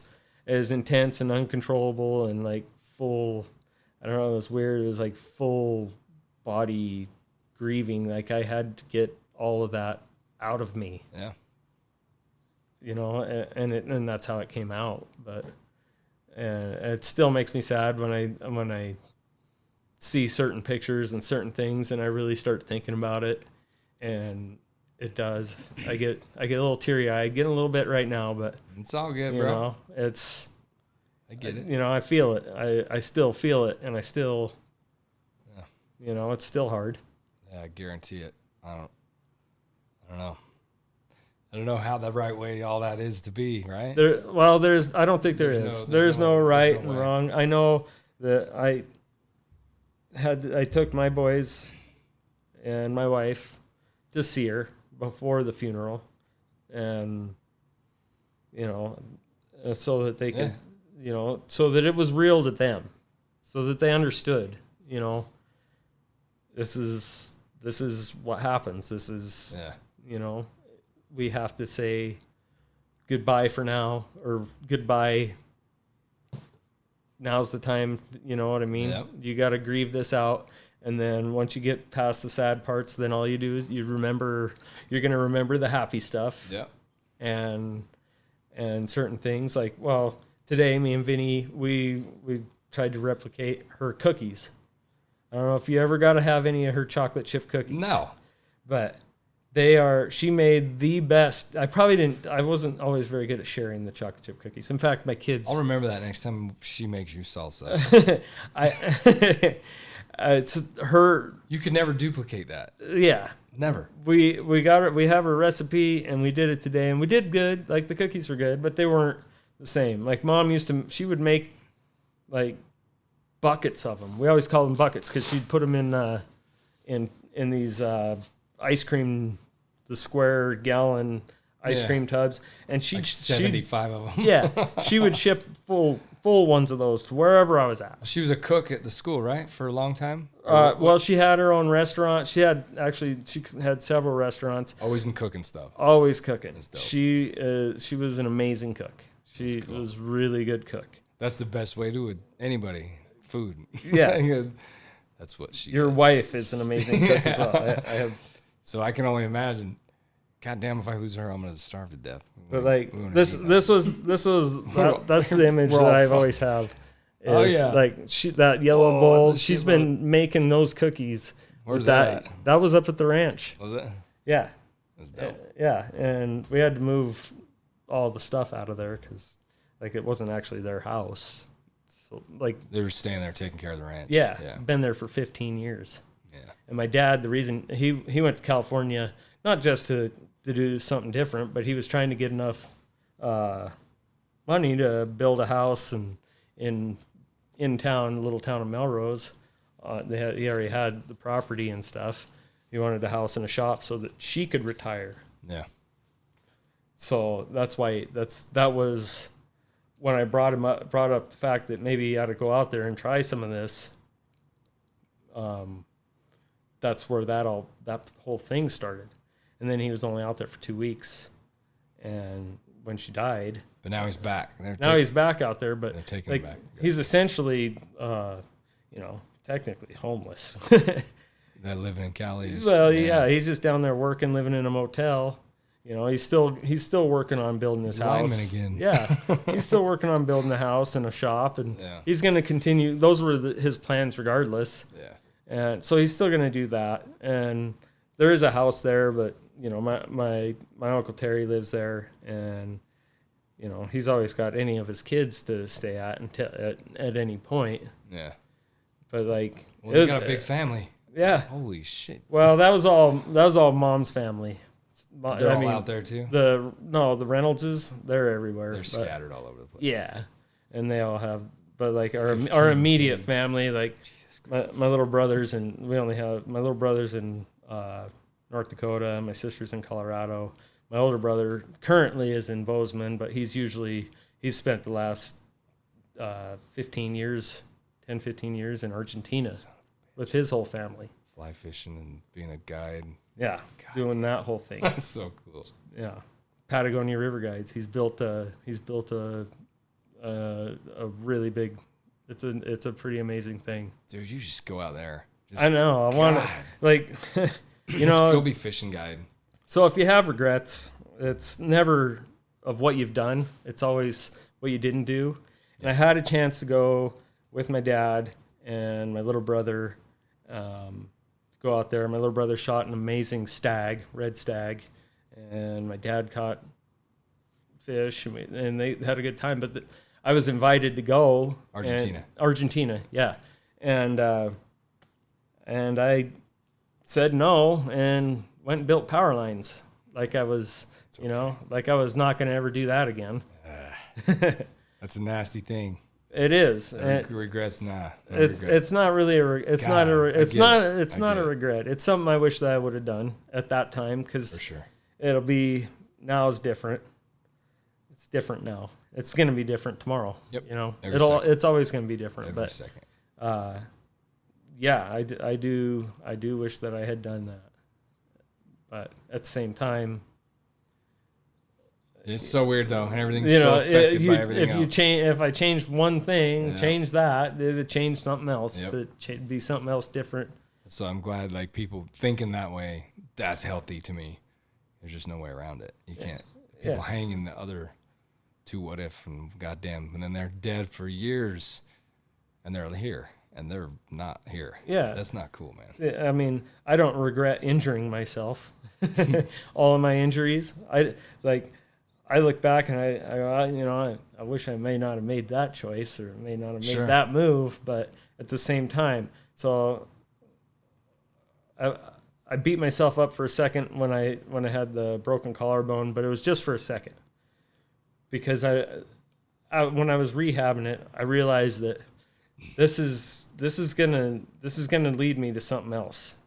B: intense and uncontrollable and like full. I don't know. It was weird. It was like full body grieving. Like I had to get all of that out of me.
A: Yeah.
B: You know, and that's how it came out. But it still makes me sad when I see certain pictures and certain things, and I really start thinking about it, and it does. I get a little teary eyed, getting a little bit right now, but
A: It's all good,
B: you
A: bro.
B: know, it's
A: I get it.
B: you know, I feel it. I still feel it, and I still,
A: Yeah.
B: you know, it's still hard.
A: Yeah, I guarantee it. I don't know. I don't know how the right way all that is to be, right?
B: I don't think there's no right and
A: way.
B: wrong. I know that I took my boys and my wife to see her before the funeral, and you know, so that they could, you know, so that it was real to them, so that they understood, you know, this is what happens. This is, you know, we have to say goodbye for now, or goodbye. Now's the time, you know what I mean?
A: Yep.
B: You got to grieve this out. And then once you get past the sad parts, then all you do is you're going to remember the happy stuff.
A: Yep.
B: And certain things like, well, today me and Vinny, we tried to replicate her cookies. I don't know if you ever got to have any of her chocolate chip cookies.
A: No.
B: But she made the best. I wasn't always very good at sharing the chocolate chip cookies. In fact, my kids.
A: I'll remember that next time she makes you salsa.
B: It's her.
A: You could never duplicate that.
B: Yeah.
A: Never.
B: We got it. We have a recipe, and we did it today, and we did good. Like the cookies were good, but they weren't the same. Like Mom she would make like buckets of them. We always call them buckets because she'd put them in these ice cream, the square gallon ice cream tubs, and
A: Like 75 of them.
B: yeah, she would ship full ones of those to wherever I was at.
A: She was a cook at the school, right? For a long time?
B: Well, she had her own restaurant. She had several restaurants.
A: Always in cooking stuff.
B: Always cooking.
A: That's dope.
B: She was an amazing cook. She was really good cook.
A: That's the best way to do it. Anybody. Food.
B: Yeah.
A: That's what she
B: Your
A: does.
B: wife is an amazing cook as well. I have,
A: So I can only imagine. God damn, if I lose her, I'm gonna starve to death.
B: but like
A: We wouldn't
B: this
A: eat
B: was that's the image
A: We're
B: that
A: all
B: I've
A: fucked.
B: always have.
A: Oh,
B: is,
A: yeah.
B: like that yellow bowl.
A: it's a
B: She's
A: shitload.
B: been making those cookies.
A: Where's
B: with
A: that at?
B: That was up at the ranch.
A: Was it?
B: Yeah.
A: That's dope.
B: Yeah, and we had to move all the stuff out of there because, like, it wasn't actually their house. So, like,
A: They were staying there taking care of the ranch.
B: yeah, been there for 15 years.
A: Yeah.
B: And my dad, the reason he went to California, not just to do something different, but he was trying to get enough money to build a house and in town, little town of Melrose. He already had the property and stuff. He wanted a house and a shop so that she could retire.
A: Yeah.
B: So that's why that was when I brought up the fact that maybe he ought to go out there and try some of this, that's where that whole thing started. And then he was only out there for 2 weeks, and when she died.
A: But now he's back.
B: He's back out there, but
A: they're taking
B: like,
A: him back.
B: he's essentially, technically homeless.
A: They're living in Cali.
B: He's just down there working, living in a motel. He's still working on building his house.
A: Lineman again.
B: Yeah, he's still working on building a house and a shop, and he's going to continue. Those were his plans, regardless.
A: Yeah.
B: And so he's still going to do that. And there is a house there, but my Uncle Terry lives there, and he's always got any of his kids to stay at at any point.
A: Yeah.
B: But
A: you got a big family.
B: Yeah.
A: Holy shit.
B: Well, that was all Mom's family.
A: They're all out there too.
B: The Reynoldses, they're everywhere.
A: They're scattered all over the place.
B: Yeah, and they all have. But our immediate kids. Family, my little brothers, and we only have my little brothers in North Dakota. My sister's in Colorado. My older brother currently is in Bozeman, but he's spent the last 15 years in Argentina with his whole family.
A: Fly fishing and being a guide.
B: Yeah, doing that whole thing.
A: That's so cool.
B: Yeah, Patagonia River Guides. He's built a really big. It's a pretty amazing thing.
A: Dude, you just go out there.
B: I know. I want to
A: go be fishing guide.
B: So if you have regrets, it's never of what you've done. It's always what you didn't do. And I had a chance to go with my dad and my little brother. Go out there. My little brother shot an amazing red stag, and my dad caught fish, and they had a good time. But I was invited to go. Argentina, yeah. And I said no and went and built power lines like I was, like I was not going to ever do that again.
A: That's a nasty thing.
B: It is.
A: Regrets, nah.
B: It's not really it's not a regret. It's something I wish that I would have done at that time, because
A: for sure
B: it'll be now is different. It's different now. It's going to be different tomorrow.
A: Yep.
B: It's always going to be different.
A: Every second.
B: Yeah, I do wish that I had done that, but at the same time.
A: It's so weird though, and everything's so affected by everything else.
B: If I changed one thing, change that, it'd change something else. It'd be something else different.
A: So I'm glad, people thinking that way, that's healthy to me. There's just no way around it. You can't. People hang in the other two what if and goddamn, and then they're dead for years, and they're here, and they're not here.
B: Yeah.
A: That's not cool, man.
B: I mean, I don't regret injuring myself. All of my injuries. I look back and I wish I may not have made that choice or may not have made that move, but at the same time, so I beat myself up for a second when I had the broken collarbone, but it was just for a second, because when I was rehabbing it, I realized that this is gonna lead me to something else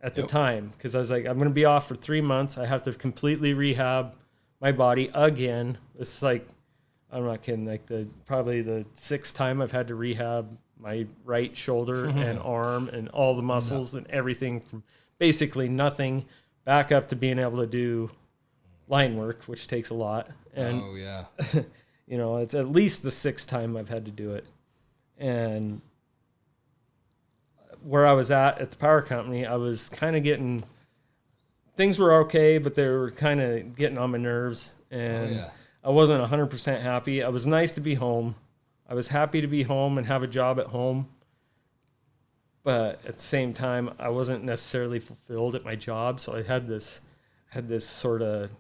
B: at the time, because I was like, I'm gonna be off for 3 months. I have to completely rehab my body again. It's I'm not kidding, probably the 6th time I've had to rehab my right shoulder and arm and all the muscles and everything, from basically nothing back up to being able to do line work, which takes a lot. And it's at least the 6th time I've had to do it. And where I was at the power company, I was kind of getting. Things were okay, but they were kind of getting on my nerves, and I wasn't 100% happy. It was nice to be home. I was happy to be home and have a job at home, but at the same time, I wasn't necessarily fulfilled at my job. So I had this sort of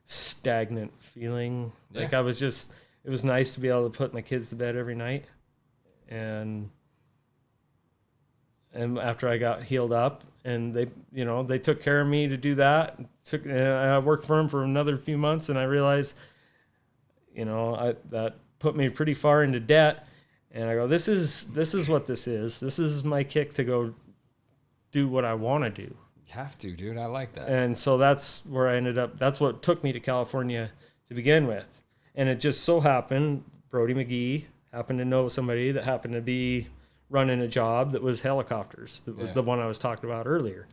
B: stagnant feeling. Like it was nice to be able to put my kids to bed every night, and after I got healed up, and they took care of me to do that. And I worked for them for another few months, and I realized, that put me pretty far into debt. And I go, this is what this is. This is my kick to go do what I want to do.
A: You have to, dude. I like that.
B: And so that's where I ended up. That's what took me to California to begin with. And it just so happened Brody McGee happened to know somebody that happened to be running a job that was helicopters. That was the one I was talking about earlier.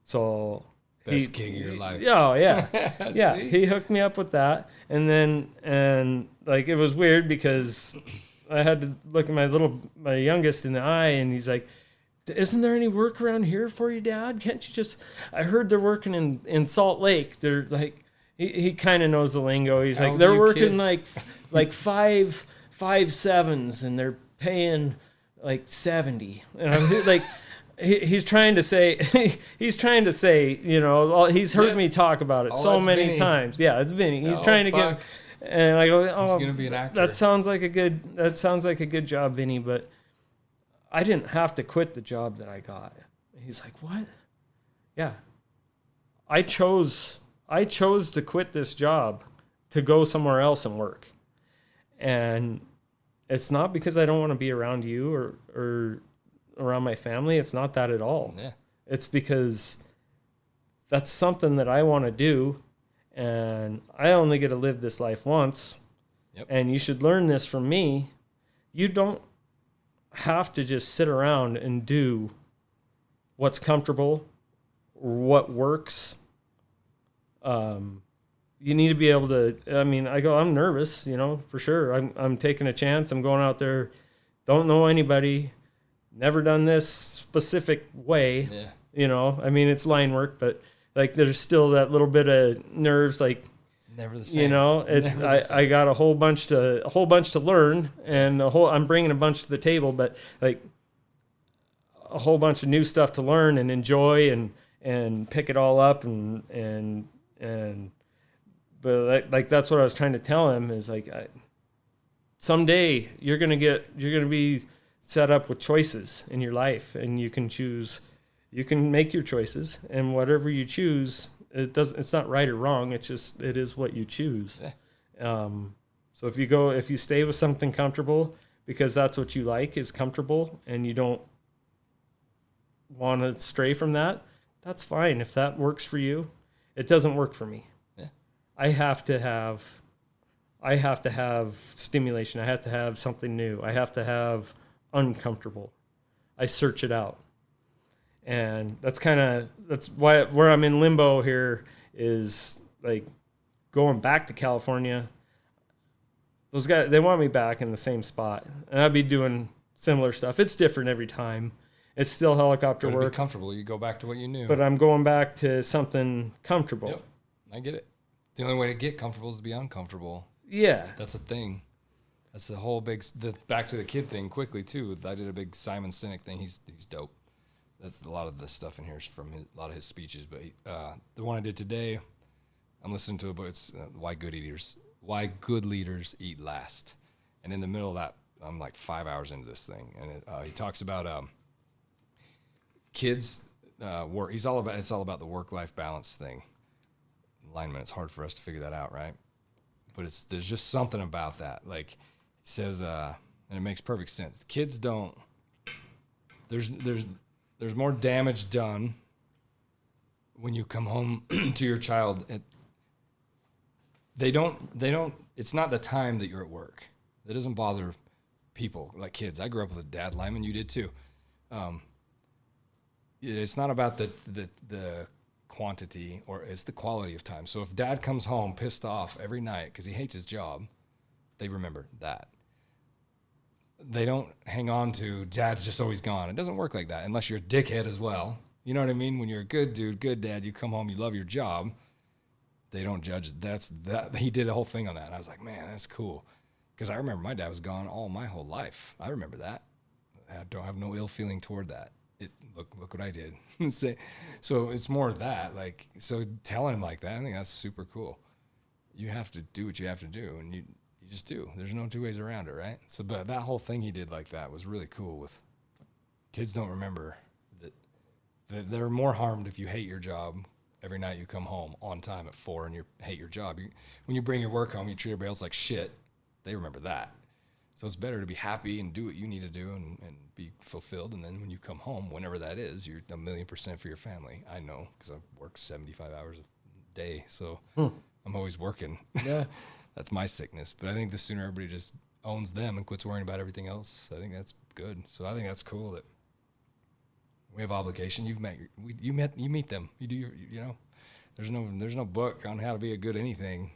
B: So
A: Best gig of your life.
B: Yeah, yeah. Yeah,
A: See?
B: he hooked me up with that. And like, it was weird because I had to look at my youngest in the eye, and he's like, isn't there any work around here for you, Dad? Can't you just, I heard they're working in Salt Lake. They're like, he kind of knows the lingo. He's
A: How
B: like,
A: old
B: they're
A: are you,
B: working
A: kid?
B: like 5.7s, and they're paying like 70. And I'm like, he's trying to say, you know, he's heard me talk about it
A: Oh,
B: so
A: that's
B: many
A: Vinny.
B: times. Yeah, it's Vinny. He's
A: Oh,
B: trying to
A: fuck.
B: get, and I go, oh,
A: He's gonna be an actor.
B: that sounds like a good job, Vinny, but I didn't have to quit the job that I got. He's like, what? Yeah. I chose to quit this job to go somewhere else and work. And it's not because I don't want to be around you or around my family. It's not that at all.
A: Yeah.
B: It's because that's something that I want to do, and I only get to live this life once.
A: Yep.
B: And you should learn this from me. You don't have to just sit around and do what's comfortable or what works. You need to be able to, I'm nervous, you know, for sure. I'm taking a chance. I'm going out there, don't know anybody, never done this specific way.
A: Yeah.
B: You know, I mean, it's line work, but like there's still that little bit of nerves, like,
A: It's never the same.
B: you know, it's
A: Never the same.
B: I got a whole bunch to learn, and I'm bringing a bunch to the table, but like a whole bunch of new stuff to learn and enjoy and pick it all up but like that's what I was trying to tell him is like, someday you're gonna be set up with choices in your life, and you can make your choices, and whatever you choose, it's not right or wrong. It's just, it is what you choose.
A: Yeah.
B: So if you stay with something comfortable because that's what you like is comfortable, and you don't want to stray from that, that's fine. If that works for you, it doesn't work for me.
A: Yeah.
B: I have to have stimulation. I have to have something new. I have to have uncomfortable. I search it out. And that's why where I'm in limbo here is like going back to California. Those guys, they want me back in the same spot, and I'd be doing similar stuff. It's different every time. It's still helicopter
A: Gotta be
B: work,
A: comfortable. You go back to what you knew.
B: but I'm going back to something comfortable.
A: Yep. I get it. The only way to get comfortable is to be uncomfortable.
B: Yeah.
A: That's the thing. That's the whole back to the kid thing quickly too. I did a big Simon Sinek thing. He's dope. That's a lot of the stuff in here is from a lot of his speeches. But the one I did today, I'm listening to it, but it's Why Good Leaders Eat Last. And in the middle of that, I'm like 5 hours into this thing, and he talks about kids work. It's all about the work-life balance thing. Lineman, it's hard for us to figure that out, right? But there's just something about that. Like he says, and it makes perfect sense. Kids don't. There's more damage done when you come home to your child. They don't. It's not the time that you're at work. That doesn't bother people like kids. I grew up with a dad lineman. You did too. It's not about the quantity, or it's the quality of time. So if dad comes home pissed off every night because he hates his job, they remember that. They don't hang on to dad's just always gone. It doesn't work like that unless you're a dickhead as well. You know what I mean? When you're a good dude, good dad, you come home, you love your job, they don't judge. He did a whole thing on that. And I was like, man, that's cool. Because I remember my dad was gone all my whole life. I remember that. I don't have no ill feeling toward that. Look what I did. So it's more of that. Like, so telling him like that, I think that's super cool. You have to do what you have to do, and you just do. There's no two ways around it, right? So, but that whole thing he did like that was really cool. With kids, don't remember that they're more harmed if you hate your job every night you come home on time at 4 and you hate your job. When you bring your work home, you treat everybody else like shit. They remember that. So it's better to be happy and do what you need to do and be fulfilled. And then when you come home, whenever that is, you're 1,000,000% for your family. I know, because I work 75 hours a day. So I'm always working.
B: Yeah.
A: That's my sickness. But I think the sooner everybody just owns them and quits worrying about everything else. I think that's good. So I think that's cool that we have obligation. You meet them. You do you know. There's no book on how to be a good anything.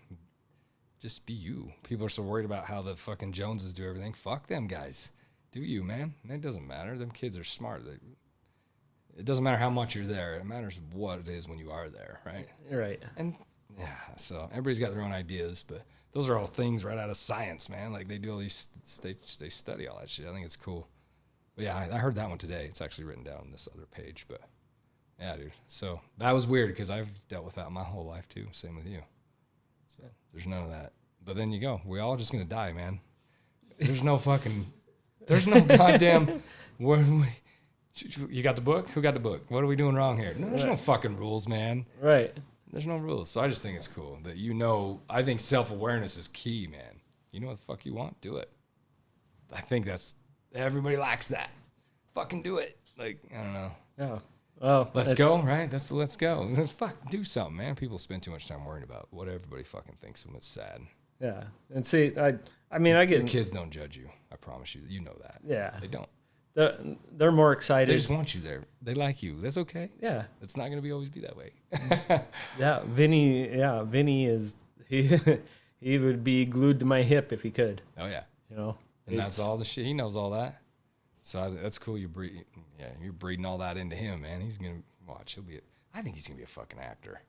A: Just be you. People are so worried about how the fucking Joneses do everything. Fuck them guys. Do you, man? It doesn't matter. Them kids are smart. It doesn't matter how much you're there. It matters what it is when you are there, right?
B: Right.
A: And yeah, so everybody's got their own ideas, but those are all things right out of science, man. Like they do all these, they study all that shit. I think it's cool. But yeah, I heard that one today. It's actually written down on this other page, but yeah, dude. So that was weird because I've dealt with that my whole life too. Same with you. So there's none of that. But then you go, we're all just going to die, man. There's no goddamn, you got the book? Who got the book? What are we doing wrong here? No, there's no fucking rules, man.
B: Right.
A: There's no rules. So I just think it's cool that I think self-awareness is key, man. You know what the fuck you want? Do it. I think everybody lacks that. Fucking do it. Like, I don't know.
B: Yeah. Oh,
A: let's go, right? That's the let's go. Let's do something, man. People spend too much time worrying about what everybody fucking thinks of them. It's sad.
B: Yeah. And see, I mean, I get...
A: Your kids don't judge you. I promise you. You know that.
B: Yeah.
A: They don't.
B: They're more excited.
A: They just want you there. They like you. That's okay.
B: Yeah.
A: It's not going to always be that way.
B: Yeah. Vinny is... He would be glued to my hip if he could.
A: Oh, yeah.
B: You know?
A: And that's all the shit. He knows all that. So that's cool. You're breeding all that into him, man. He's going to watch. I think he's going to be a fucking actor.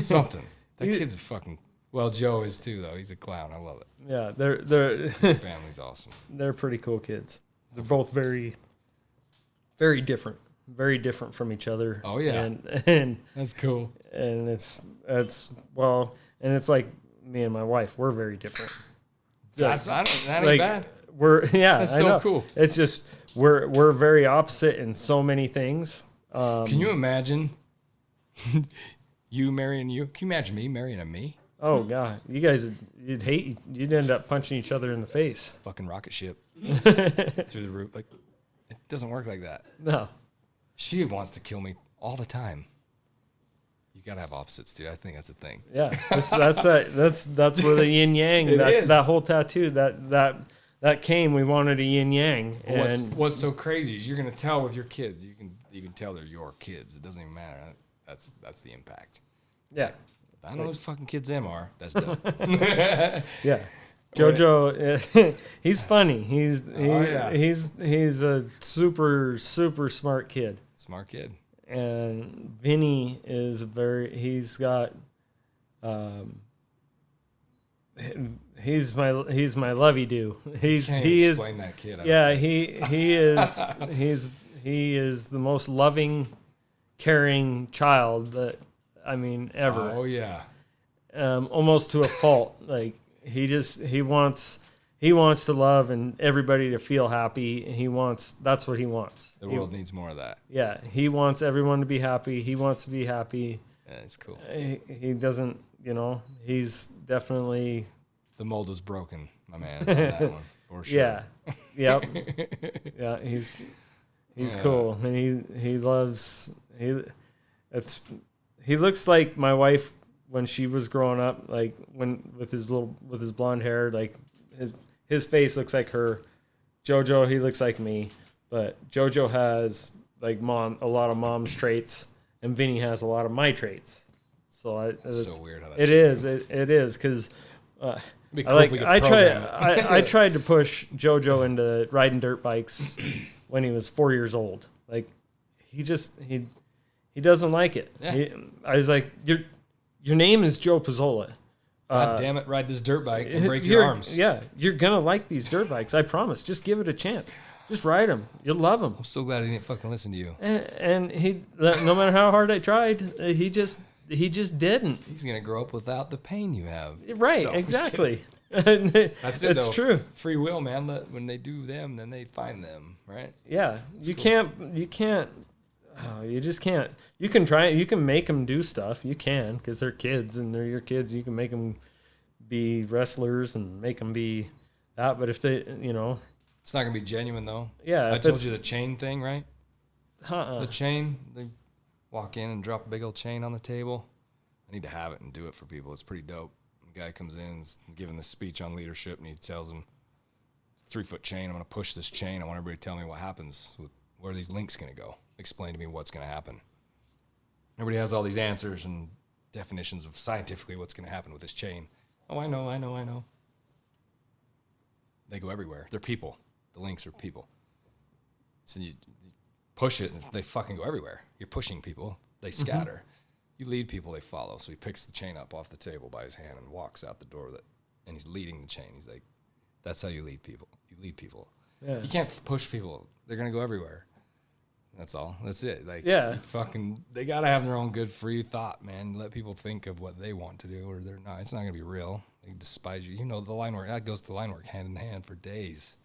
A: Something. That kid's a fucking... Well, Joe is too, though. He's a clown. I love it.
B: Yeah, they're
A: family's awesome.
B: They're pretty cool kids. They're both very, very different. Very different from each other.
A: Oh yeah,
B: and
A: that's cool.
B: And it's like me and my wife. We're very different.
A: That ain't bad.
B: That's
A: so cool.
B: It's just we're very opposite in so many things.
A: Can you imagine you marrying you? Can you imagine me marrying me?
B: Oh God, you guys, you'd end up punching each other in the face.
A: Fucking rocket ship through the roof. Like, it doesn't work like that.
B: No.
A: She wants to kill me all the time. You gotta have opposites, dude. I think that's a thing.
B: Yeah, that's where the yin yang. That whole tattoo that came. We wanted a yin yang. And
A: what's so crazy is you're gonna tell with your kids. You can tell they're your kids. It doesn't even matter. That's the impact.
B: Yeah.
A: I know those fucking kids them are. That's dope.
B: Yeah. Jojo, he's funny. He's a super, super smart kid.
A: Smart kid.
B: And Vinny is he's got he's my lovey-do. He is
A: that kid.
B: Yeah, he is the most loving, caring child that ever.
A: Oh yeah.
B: Almost to a fault. Like he wants to love and everybody to feel happy. That's what he wants.
A: The world needs more of that.
B: Yeah, he wants everyone to be happy. He wants to be happy.
A: Yeah, it's cool.
B: He doesn't, he's definitely...
A: The mold is broken, my man, on that one, for sure.
B: Yeah, yep. Yeah, he's cool. And he loves... He looks like my wife when she was growing up, like with his blonde hair, like his face looks like her. Jojo, he looks like me, but Jojo has like a lot of mom's traits, and Vinny has a lot of my traits. So it's so weird how that is. It is because I tried to push Jojo into riding dirt bikes when he was 4 years old. Like he doesn't like it. Yeah. I was like, your name is Joe Piazzola.
A: God damn it, ride this dirt bike and break your arms.
B: Yeah, you're going to like these dirt bikes. I promise. Just give it a chance. Just ride them. You'll love them.
A: I'm so glad he didn't fucking listen to you.
B: And no matter how hard I tried, he just didn't.
A: He's going to grow up without the pain you have.
B: Right, no, exactly.
A: That's it,
B: it's true.
A: Free will, man. When they do them, then they find them, right?
B: Yeah. You can't. Oh, you just can't. You can try. You can make them do stuff. You can, because they're kids and they're your kids. You can make them be wrestlers and make them be that. But if they,
A: it's not gonna be genuine though.
B: Yeah,
A: I told you the chain thing, right?
B: Uh-uh.
A: The chain. They walk in and drop a big old chain on the table. I need to have it and do it for people. It's pretty dope. The guy comes in and is giving the speech on leadership, and he tells them, 3-foot chain. I'm going to push this chain. I want everybody to tell me what happens. Where are these links going to go? Explain to me what's going to happen. Everybody has all these answers and definitions of scientifically what's going to happen with this chain. Oh, I know. They go everywhere. They're people. The links are people. So you push it, and they fucking go everywhere. You're pushing people. They scatter. You lead people, they follow. So he picks the chain up off the table by his hand and walks out the door with it. And he's leading the chain. He's like, that's how you lead people. You lead people. Yeah. You can't push people. They're going to go everywhere. That's all. That's it. Like, they got to have their own good free thought, man. Let people think of what they want to do, or they're not. It's not going to be real. They despise you. You know, the line work, that goes to line work hand in hand for days.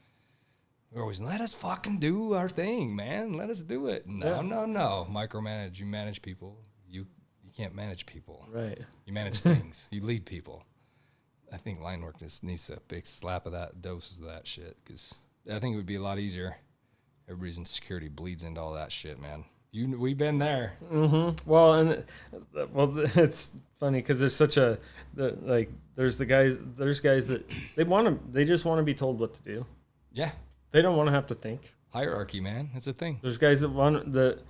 A: We're always, let us fucking do our thing, man. Let us do it. No. Micromanage. You manage people. You can't manage people.
B: Right.
A: You manage things. You lead people. I think line work just needs a big slap of that, doses of that shit, because I think it would be a lot easier. Everybody's insecurity bleeds into all that shit, man. We've been there.
B: Mm-hmm. Well, it's funny because there's there's guys that they just want to be told what to do.
A: Yeah.
B: They don't want to have to think.
A: Hierarchy, man. It's a thing.
B: There's guys that want that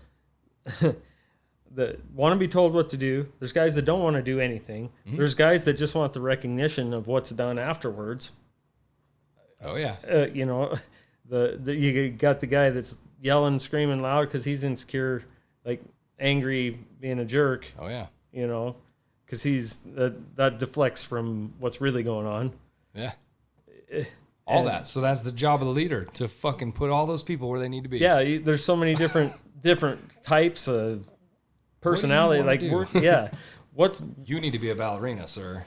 B: want to be told what to do. There's guys that don't want to do anything. Mm-hmm. There's guys that just want the recognition of what's done afterwards.
A: Oh yeah.
B: You know, you got the guy that's yelling, screaming loud because he's insecure, like angry, being a jerk.
A: Oh yeah.
B: You know, because that deflects from what's really going on.
A: Yeah. All that. So that's the job of the leader, to fucking put all those people where they need to be.
B: Yeah, there's so many different types of personality. Like,
A: you need to be a ballerina, sir.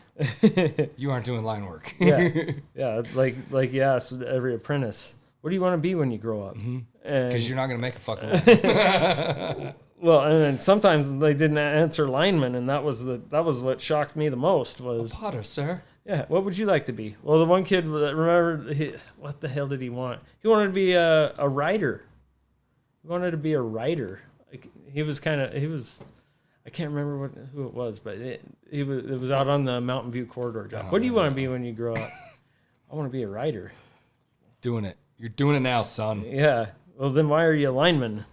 A: You aren't doing line work.
B: yeah. Like you asked every apprentice, what do you want to be when you grow up?
A: Because you're not going to make a fucking living.
B: Well, and then sometimes they didn't answer lineman, and that was what shocked me the most was
A: a potter, sir.
B: Yeah, what would you like to be? Well, the one kid, what the hell did he want? He wanted to be a writer. He wanted to be a writer. Like, I can't remember who it was, but it was out on the Mountain View corridor job. What do you want to be when you grow up? I want to be a writer.
A: Doing it. You're doing it now, son.
B: Yeah. Well, then why are you a lineman?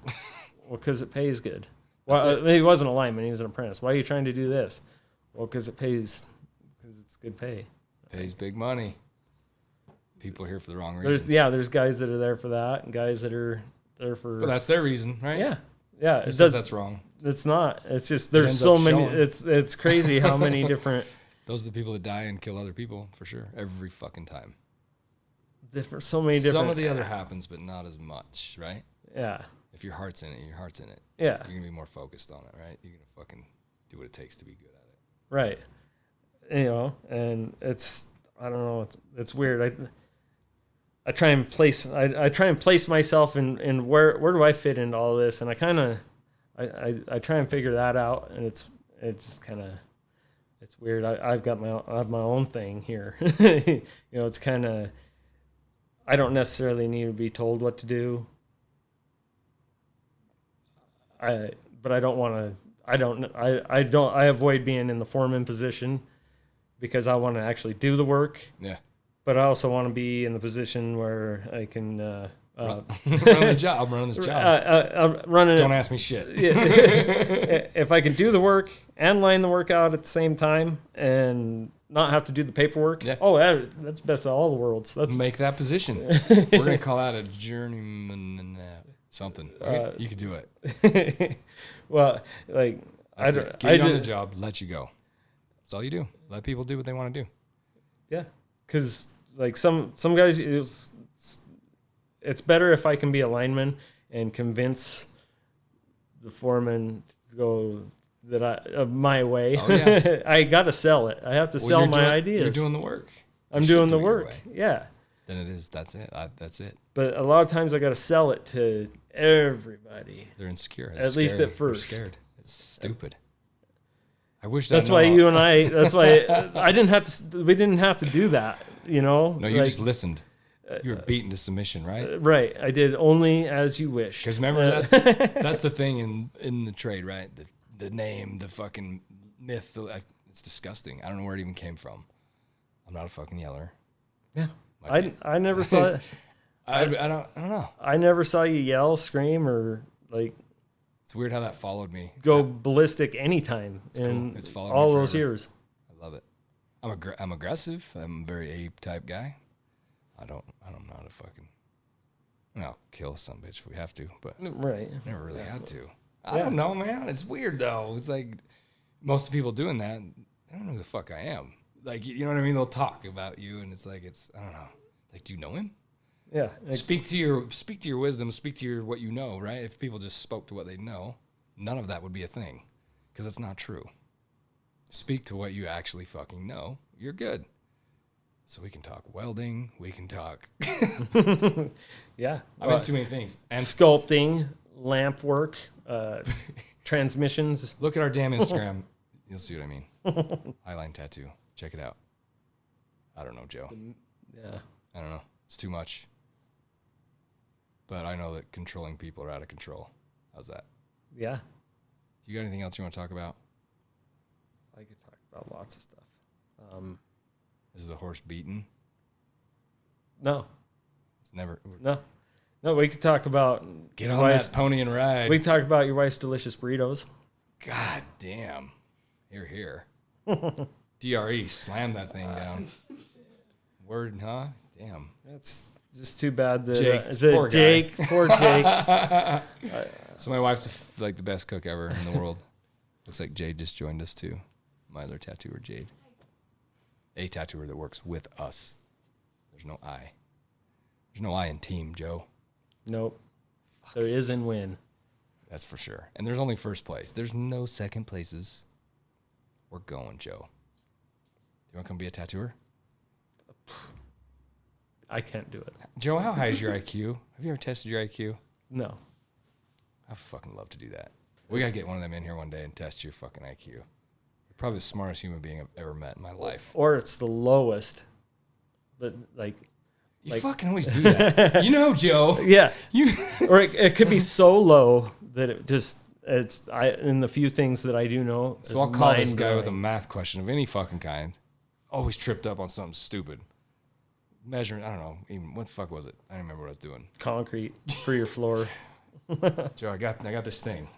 B: Well, because it pays good. Well, he wasn't a lineman. He was an apprentice. Why are you trying to do this? Well, because it pays. Because it's good pay.
A: Pays big money. People are here for the wrong reason.
B: There's guys that are there for that, and guys that are there for.
A: But that's their reason, right?
B: Yeah.
A: Who says that's wrong?
B: It's not. It's just there's so many. It's crazy how many different.
A: Those are the people that die and kill other people for sure. Every fucking time.
B: So many different.
A: Some of the other happens, but not as much, right?
B: Yeah.
A: If your heart's in it, your heart's in it.
B: Yeah.
A: You're gonna be more focused on it, right? You're gonna fucking do what it takes to be good at it.
B: Right. You know, and it's, I don't know, it's weird. I try and place myself in where do I fit into all this, and I try and figure that out, and it's kind of, it's weird. I have my own thing here. You know, it's kind of, I don't necessarily need to be told what to do. But I don't want to. I avoid being in the foreman position because I want to actually do the work.
A: Yeah.
B: But I also want to be in the position where I can
A: run the job. Run this job. Don't ask me shit.
B: If I can do the work and line the work out at the same time and not have to do the paperwork. Yeah. Oh, that's best of all the worlds. Let's
A: make that position. We're gonna call that a journeyman. Something. Right? You could do it.
B: Well, like
A: get you on the job, let you go. That's all you do. Let people do what they want to do.
B: Yeah, because like some guys, it's better if I can be a lineman and convince the foreman to go my way. Oh, yeah. I got to sell it. I have to sell my ideas.
A: You're doing the work.
B: I'm doing the work. Yeah.
A: Then it is. That's it. That's it.
B: But a lot of times I got to sell it to everybody.
A: They're insecure.
B: At least at first.
A: They're scared. It's stupid. I wish
B: that's why you and I. That's why I didn't have to. We didn't have to do that. You know.
A: No, you just listened. You were beaten to submission, right?
B: Right. I did only as you wish.
A: Because remember, that's the thing in the trade, right? The name, the fucking myth. It's disgusting. I don't know where it even came from. I'm not a fucking yeller.
B: Yeah. I never saw it.
A: I don't know.
B: I never saw you yell, scream, or like
A: It's weird how that followed me.
B: go ballistic anytime in
A: It's followed me
B: all those
A: forever.
B: years.
A: I love it. I'm aggressive. I'm a very ape type guy. I'm not a fucking. I'll kill some bitch if we have to, but
B: Right.
A: never really had to. I don't know, man. It's weird though. It's like most of the people doing that, they don't know who the fuck I am. Like, you know what I mean? They'll talk about you, and it's like I don't know. Like, do you know him?
B: Yeah.
A: Speak to your wisdom. Speak to your what you know, right? If people just spoke to what they know, none of that would be a thing, because that's not true. Speak to what you actually fucking know. You're good. So we can talk welding. We can talk.
B: Yeah.
A: I'm in too many things. And
B: Sculpting, lamp work, transmissions.
A: look at our damn Instagram. You'll see what I mean. Highline tattoo. Check it out. I don't know, Joe.
B: Yeah.
A: I don't know. It's too much. But I know that controlling people are out of control. How's that?
B: Yeah.
A: You got anything else you want to talk about?
B: I could talk about lots of stuff.
A: Is the horse beaten?
B: No.
A: It's never.
B: No. We could talk about
A: Get
B: your
A: on
B: wife's-
A: that pony and ride.
B: We could talk about your wife's delicious burritos.
A: God damn. Here. DRE, slam that thing down. Word, huh? Damn.
B: It's just too bad that
A: Jake, poor guy.
B: Jake, poor Jake.
A: So my wife's like the best cook ever in the world. Looks like Jade just joined us too. My other tattooer, Jade. A tattooer that works with us. There's no I. There's no I in team, Joe.
B: Nope. There is in win.
A: That's for sure. And there's only first place. There's no second places. We're going, Joe. Do you want to come be a tattooer?
B: I can't do it.
A: Joe, how high is your IQ? Have you ever tested your IQ?
B: No.
A: I'd fucking love to do that. We got to get one of them in here one day and test your fucking IQ. You're probably the smartest human being I've ever met in my life.
B: Or it's the lowest. But like
A: You fucking always do that. You know, Joe.
B: yeah.
A: You
B: Or it could be so low that it just in the few things that I do know.
A: So I'll call this guy with a
B: mind-blowing.
A: math question of any fucking kind. Always tripped up on something stupid. Measuring, I don't know, even what the fuck was it? I don't remember what I was doing.
B: Concrete for your floor.
A: Joe, I got this thing.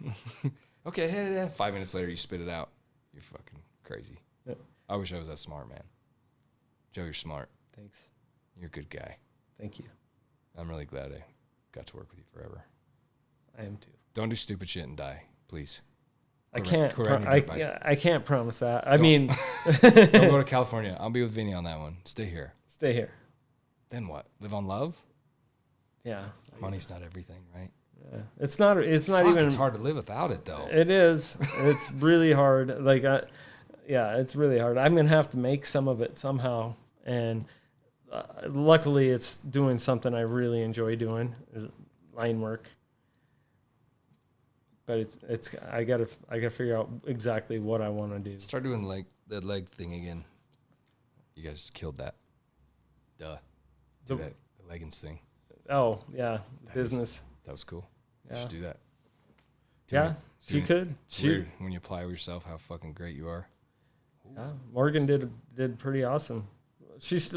A: Okay, 5 minutes later you spit it out. You're fucking crazy.
B: Yeah.
A: I wish I was that smart, man. Joe, you're smart.
B: Thanks.
A: You're a good guy.
B: Thank you.
A: I'm really glad I got to work with you forever.
B: I am too.
A: Don't do stupid shit and die, please.
B: I
A: Quit
B: can't.
A: riding your dirt bike.
B: I can't promise that. I
A: Don't.
B: mean,
A: Don't go to California. I'll be with Vinny on that one. Stay here.
B: stay here.
A: Then what? Live on love?
B: Yeah.
A: Money's not everything, right?
B: Yeah. It's not
A: Fuck,
B: even.
A: it's hard to live without it, though.
B: It is. It's really hard. Like, it's really hard. I'm gonna have to make some of it somehow, and luckily, it's doing something I really enjoy doing, is line work. But it's I gotta figure out exactly what I want to do.
A: Start doing that leg thing again. You guys killed that. Duh. Do
B: The-
A: that the leggings thing.
B: Oh yeah,
A: That
B: business.
A: That was cool. You
B: Yeah.
A: should do that.
B: Yeah, she
A: Dude,
B: could.
A: It's weird when you apply yourself how fucking great you are.
B: Yeah, Morgan did pretty awesome.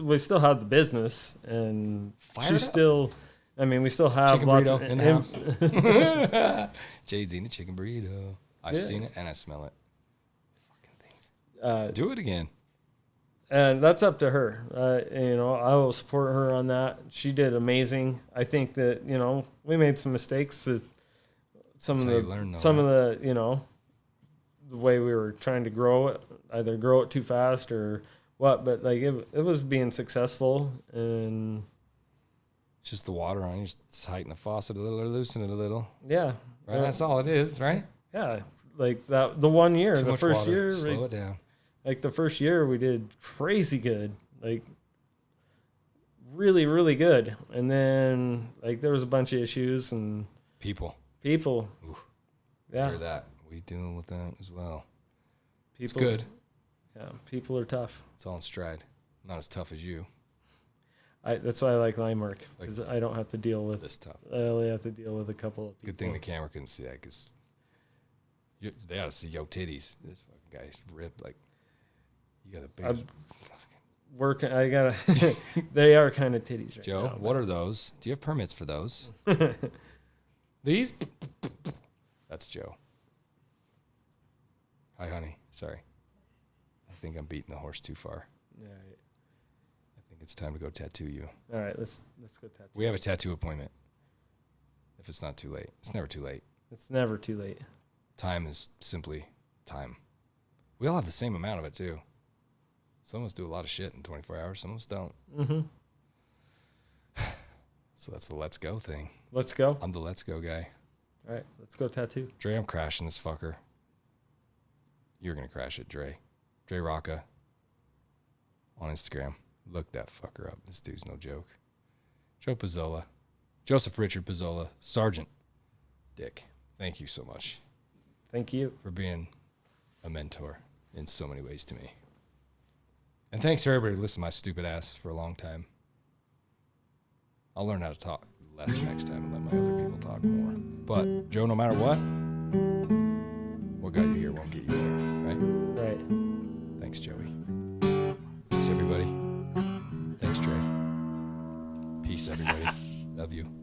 B: We still have the business, and
A: Fired
B: she's
A: up.
B: still. I mean, we still have
A: Chicken
B: lots
A: burrito
B: of
A: in the house. Jade's eating a chicken burrito. I've
B: Yeah.
A: seen it and I smell it. Fucking things.
B: Uh,
A: Do it again.
B: and that's up to her. I will support her on that. She did amazing. I think that we made some mistakes. Some
A: That's
B: of
A: how
B: the
A: you learn, though,
B: some of the the way we were trying to grow it, either grow it too fast or what. But like it was being successful, and
A: It's just the water on. You just tighten the faucet a little or loosen it a little.
B: yeah,
A: Right? That's all it is, right?
B: yeah. Like that, the 1 year,
A: Too
B: the
A: much
B: first
A: water.
B: year,
A: Slow it down.
B: like the first year, we did crazy good, like really, really good. And then like there was a bunch of issues and
A: People.
B: people.
A: Ooh,
B: Yeah,
A: Hear that. We deal with that as well.
B: people.
A: It's good.
B: Yeah, people are tough.
A: It's all in stride. Not as tough as you.
B: That's why I like line work, because I don't have to deal with.
A: This tough.
B: I only have to deal with a couple of people.
A: Good thing the camera couldn't see that because they ought to see yo titties. This fucking guy's ripped like you got a big.
B: I'm- working. I gotta. They are kind of titties right
A: Joe,
B: now.
A: what are those? Do you have permits for those? These? That's Joe. Hi, honey. Sorry. I think I'm beating the horse too far.
B: All right.
A: I think it's time to go tattoo you.
B: All right. Let's go tattoo.
A: We have a tattoo appointment. If it's not too late. It's never too late.
B: It's never too late.
A: Time is simply time. We all have the same amount of it, too. Some of us do a lot of shit in 24 hours. Some of us don't.
B: Mm-hmm.
A: So that's the let's go thing.
B: Let's go.
A: I'm the let's go guy.
B: All right. Let's go tattoo.
A: Dre, I'm crashing this fucker. You're going to crash it, Dre. Dre Rocca on Instagram. Look that fucker up. This dude's no joke. Joe Piazzola. Joseph Richard Piazzola. Sergeant Dick. Thank you so much
B: Thank you.
A: for being a mentor in so many ways to me. And thanks for everybody who listened to my stupid ass for a long time. I'll learn how to talk less next time and let my other people talk more. But, Joe, no matter what got you here won't get you there, right?
B: Right.
A: Thanks, Joey. Thanks, everybody. Thanks, Dre. Peace, everybody. Love you.